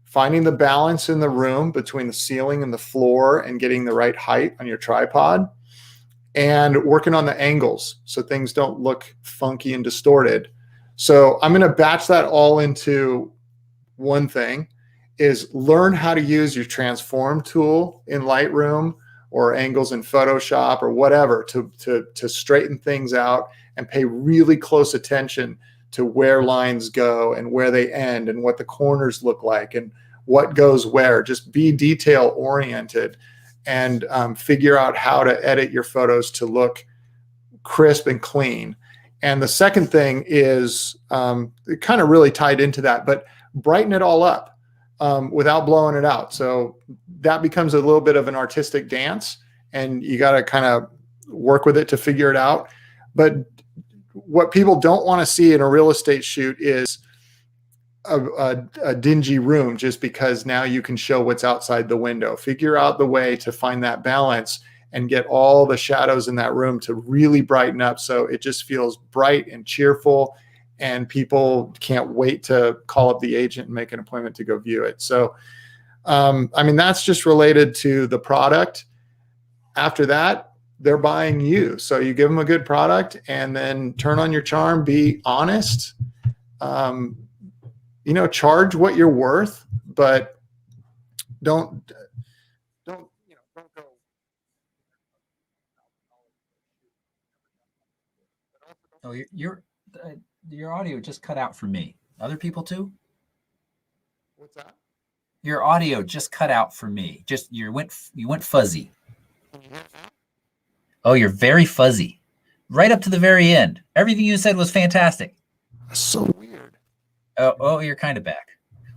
finding the balance in the room between the ceiling and the floor and getting the right height on your tripod, and working on the angles so things don't look funky and distorted. So I'm going to batch that all into one thing, is learn how to use your transform tool in Lightroom or angles in Photoshop or whatever to straighten things out and pay really close attention to where lines go and where they end and what the corners look like and what goes where. Just be detail oriented and figure out how to edit your photos to look crisp and clean. And the second thing is kind of really tied into that, but brighten it all up without blowing it out. So that becomes a little bit of an artistic dance, and you got to kind of work with it to figure it out. But what people don't want to see in a real estate shoot is a dingy room just because now you can show what's outside the window. Figure out the way to find that balance and get all the shadows in that room to really brighten up so it just feels bright and cheerful, and people can't wait to call up the agent and make an appointment to go view it. So, I mean, that's just related to the product. After that, they're buying you. So you give them a good product and then turn on your charm, be honest, charge what you're worth, but don't go. Oh, your audio just cut out for me. Other people too? What's that? Your audio just cut out for me. You went fuzzy. Oh, you're very fuzzy. Right up to the very end. Everything you said was fantastic. So weird. Oh, you're kind of back.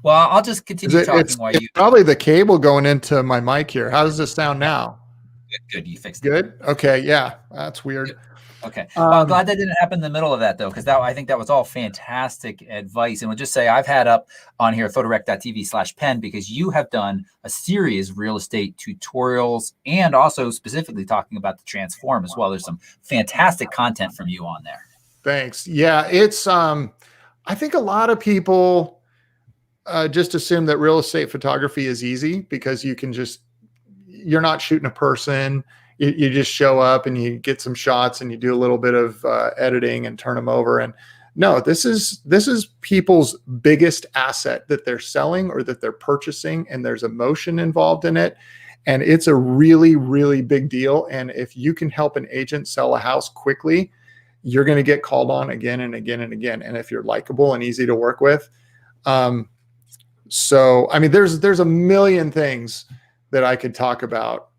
Well, I'll just continue talking while you. It's probably the cable going into my mic here. How does this sound now? Good. You fixed it. Good. Okay. Yeah, that's weird. Good. Okay. Well, I'm glad that didn't happen in the middle of that, though, because I think that was all fantastic advice. And we'll just say I've had up on here photorec.tv/pen because you have done a series of real estate tutorials and also specifically talking about the transform as well. There's some fantastic content from you on there. Thanks. Yeah, it's I think a lot of people just assume that real estate photography is easy because you're not shooting a person. You just show up and you get some shots and you do a little bit of editing and turn them over. And no, this is people's biggest asset that they're selling or that they're purchasing, and there's emotion involved in it. And it's a really, really big deal. And if you can help an agent sell a house quickly, you're going to get called on again and again and again. And if you're likable and easy to work with. So, I mean, there's a million things that I could talk about.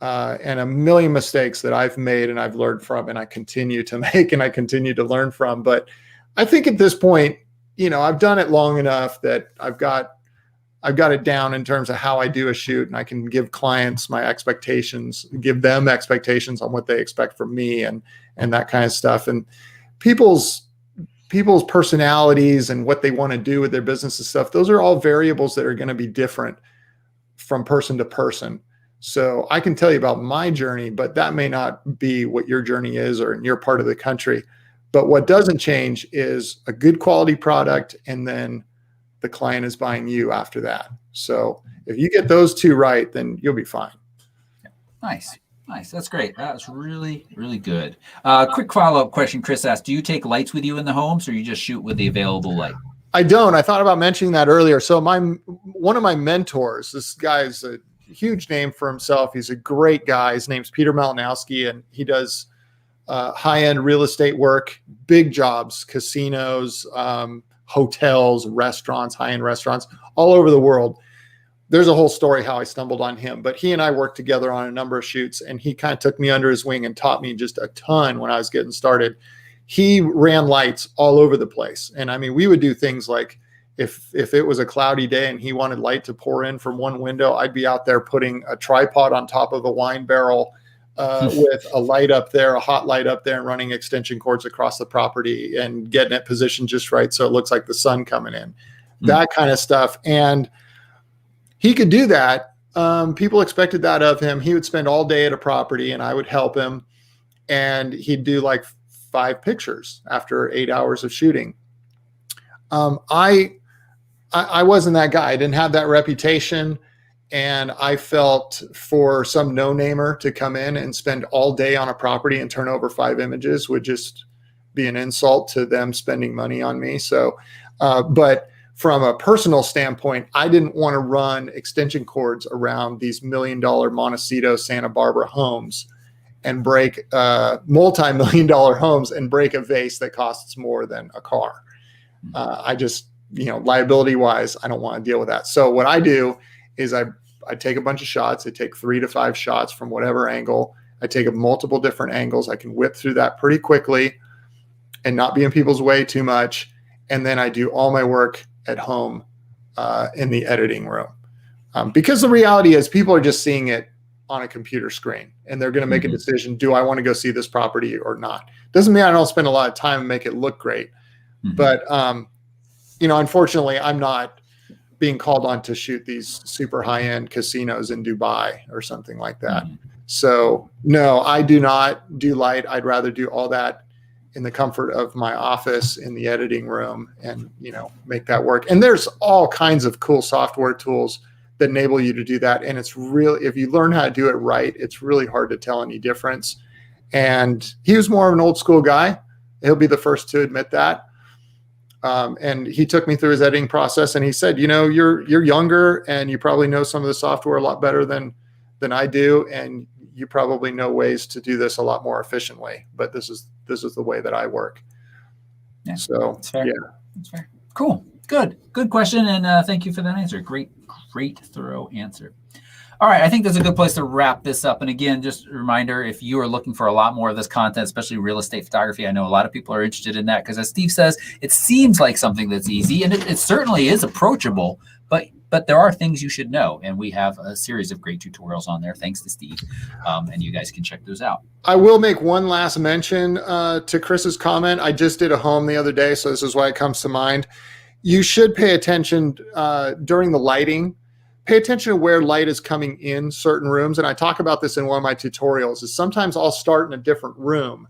And a million mistakes that I've made and I've learned from, and I continue to make and I continue to learn from. But I think at this point, I've done it long enough that I've got it down in terms of how I do a shoot, and I can give clients my expectations, give them expectations on what they expect from me, and that kind of stuff. And people's personalities and what they want to do with their business and stuff, those are all variables that are going to be different from person to person. So I can tell you about my journey, but that may not be what your journey is or in your part of the country. But what doesn't change is a good quality product, and then the client is buying you after that. So if you get those two right, then you'll be fine. Nice. That's great. That's really, really good. Quick follow-up question. Chris asked, do you take lights with you in the homes, or you just shoot with the available light? I don't. I thought about mentioning that earlier. So one of my mentors, this guy's a huge name for himself. He's a great guy. His name's Peter Malinowski, and he does high-end real estate work, big jobs, casinos, hotels, restaurants, high-end restaurants all over the world. There's a whole story how I stumbled on him, but he and I worked together on a number of shoots, and he kind of took me under his wing and taught me just a ton when I was getting started. He ran lights all over the place. And I mean, we would do things like if it was a cloudy day and he wanted light to pour in from one window, I'd be out there putting a tripod on top of a wine barrel with a light up there, a hot light up there, and running extension cords across the property and getting it positioned just right so it looks like the sun coming in, that kind of stuff. And he could do that. People expected that of him. He would spend all day at a property, and I would help him, and he'd do like 5 pictures after 8 hours of shooting. I wasn't that guy. I didn't have that reputation. And I felt for some no-namer to come in and spend all day on a property and turn over 5 images would just be an insult to them spending money on me. So, but from a personal standpoint, I didn't want to run extension cords around these $1 million Montecito, Santa Barbara homes and break multi-million-dollar homes and break a vase that costs more than a car. I just, liability-wise, I don't want to deal with that. So what I do is I take a bunch of shots. I take 3 to 5 shots from whatever angle. I take multiple different angles. I can whip through that pretty quickly and not be in people's way too much. And then I do all my work at home in the editing room. Because the reality is people are just seeing it on a computer screen, and they're going to make a decision. Do I want to go see this property or not? Doesn't mean I don't spend a lot of time and make it look great. But, unfortunately, I'm not being called on to shoot these super high-end casinos in Dubai or something like that. So no, I do not do light. I'd rather do all that in the comfort of my office in the editing room and, make that work. And there's all kinds of cool software tools that enable you to do that. And it's really, if you learn how to do it right, it's really hard to tell any difference. And he was more of an old school guy. He'll be the first to admit that. And he took me through his editing process, and he said, you're younger and you probably know some of the software a lot better than I do. And you probably know ways to do this a lot more efficiently, but this is the way that I work. Yeah. So that's fair. Yeah, that's fair. Cool. Good question. And thank you for that answer. Great, thorough answer. All right, I think that's a good place to wrap this up. And again, just a reminder, if you are looking for a lot more of this content, especially real estate photography, I know a lot of people are interested in that because, as Steve says, it seems like something that's easy, and it certainly is approachable, but there are things you should know. And we have a series of great tutorials on there, thanks to Steve, and you guys can check those out. I will make one last mention to Chris's comment. I just did a home the other day, so this is why it comes to mind. You should pay attention during the lighting. Pay attention to where light is coming in certain rooms. And I talk about this in one of my tutorials, is sometimes I'll start in a different room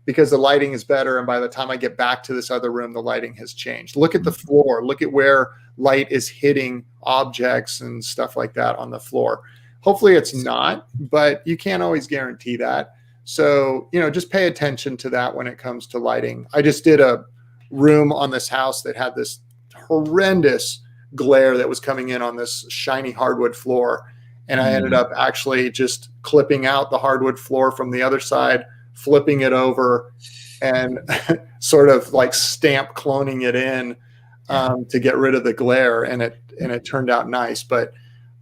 because the lighting is better. And by the time I get back to this other room, the lighting has changed. Look at the floor. Look at where light is hitting objects and stuff like that on the floor. Hopefully it's not, but you can't always guarantee that. So, just pay attention to that when it comes to lighting. I just did a room on this house that had this horrendous glare that was coming in on this shiny hardwood floor. And I ended up actually just clipping out the hardwood floor from the other side, flipping it over, and sort of like stamp cloning it in to get rid of the glare. And it turned out nice. But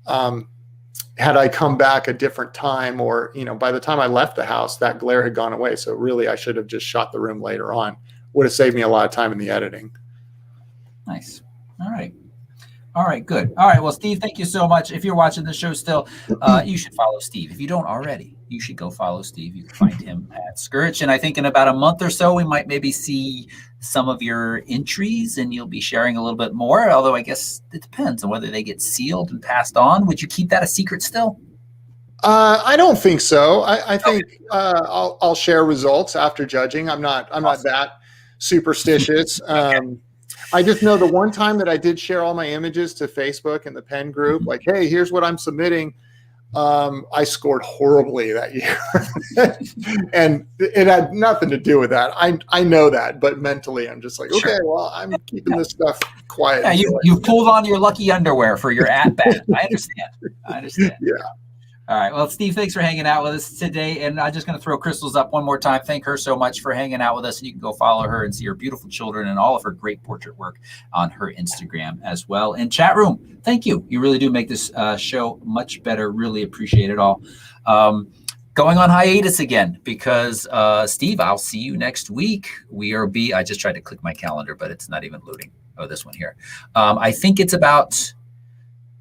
had I come back a different time, or, by the time I left the house, that glare had gone away. So really I should have just shot the room later on. Would have saved me a lot of time in the editing. Nice. All right. All right, good. All right, well, Steve, thank you so much. If you're watching the show still, you should follow Steve. If you don't already, you should go follow Steve. You can find him at Scurich. And I think in about a month or so, we might maybe see some of your entries and you'll be sharing a little bit more, although I guess it depends on whether they get sealed and passed on. Would you keep that a secret still? I don't think so. I think I'll share results after judging. I'm not that superstitious. I just know the one time that I did share all my images to Facebook and the pen group, like, hey, here's what I'm submitting. I scored horribly that year. And it had nothing to do with that. I know that, but mentally I'm just like, okay, Sure. well, I'm keeping this stuff quiet. Yeah, you pulled on your lucky underwear for your at bat. I understand. Yeah. All right. Well, Steve, thanks for hanging out with us today. And I'm just going to throw Krystal's up one more time. Thank her so much for hanging out with us. And you can go follow her and see her beautiful children and all of her great portrait work on her Instagram as well. And chat room, thank you. You really do make this show much better. Really appreciate it all. Going on hiatus again because, Steve, I'll see you next week. I just tried to click my calendar, but it's not even loading. Oh, this one here. I think it's about,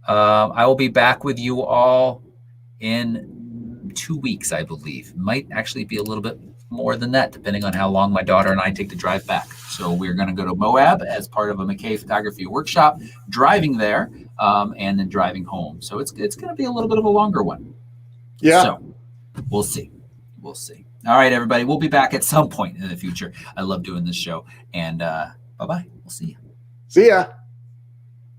I will be back with you all in 2 weeks, I believe. Might actually be a little bit more than that, depending on how long my daughter and I take to drive back. So we're going to go to Moab as part of a McKay photography workshop, driving there, and then driving home. So it's going to be a little bit of a longer one. Yeah. So we'll see. All right, everybody. We'll be back at some point in the future. I love doing this show. And bye-bye. We'll see you. See ya.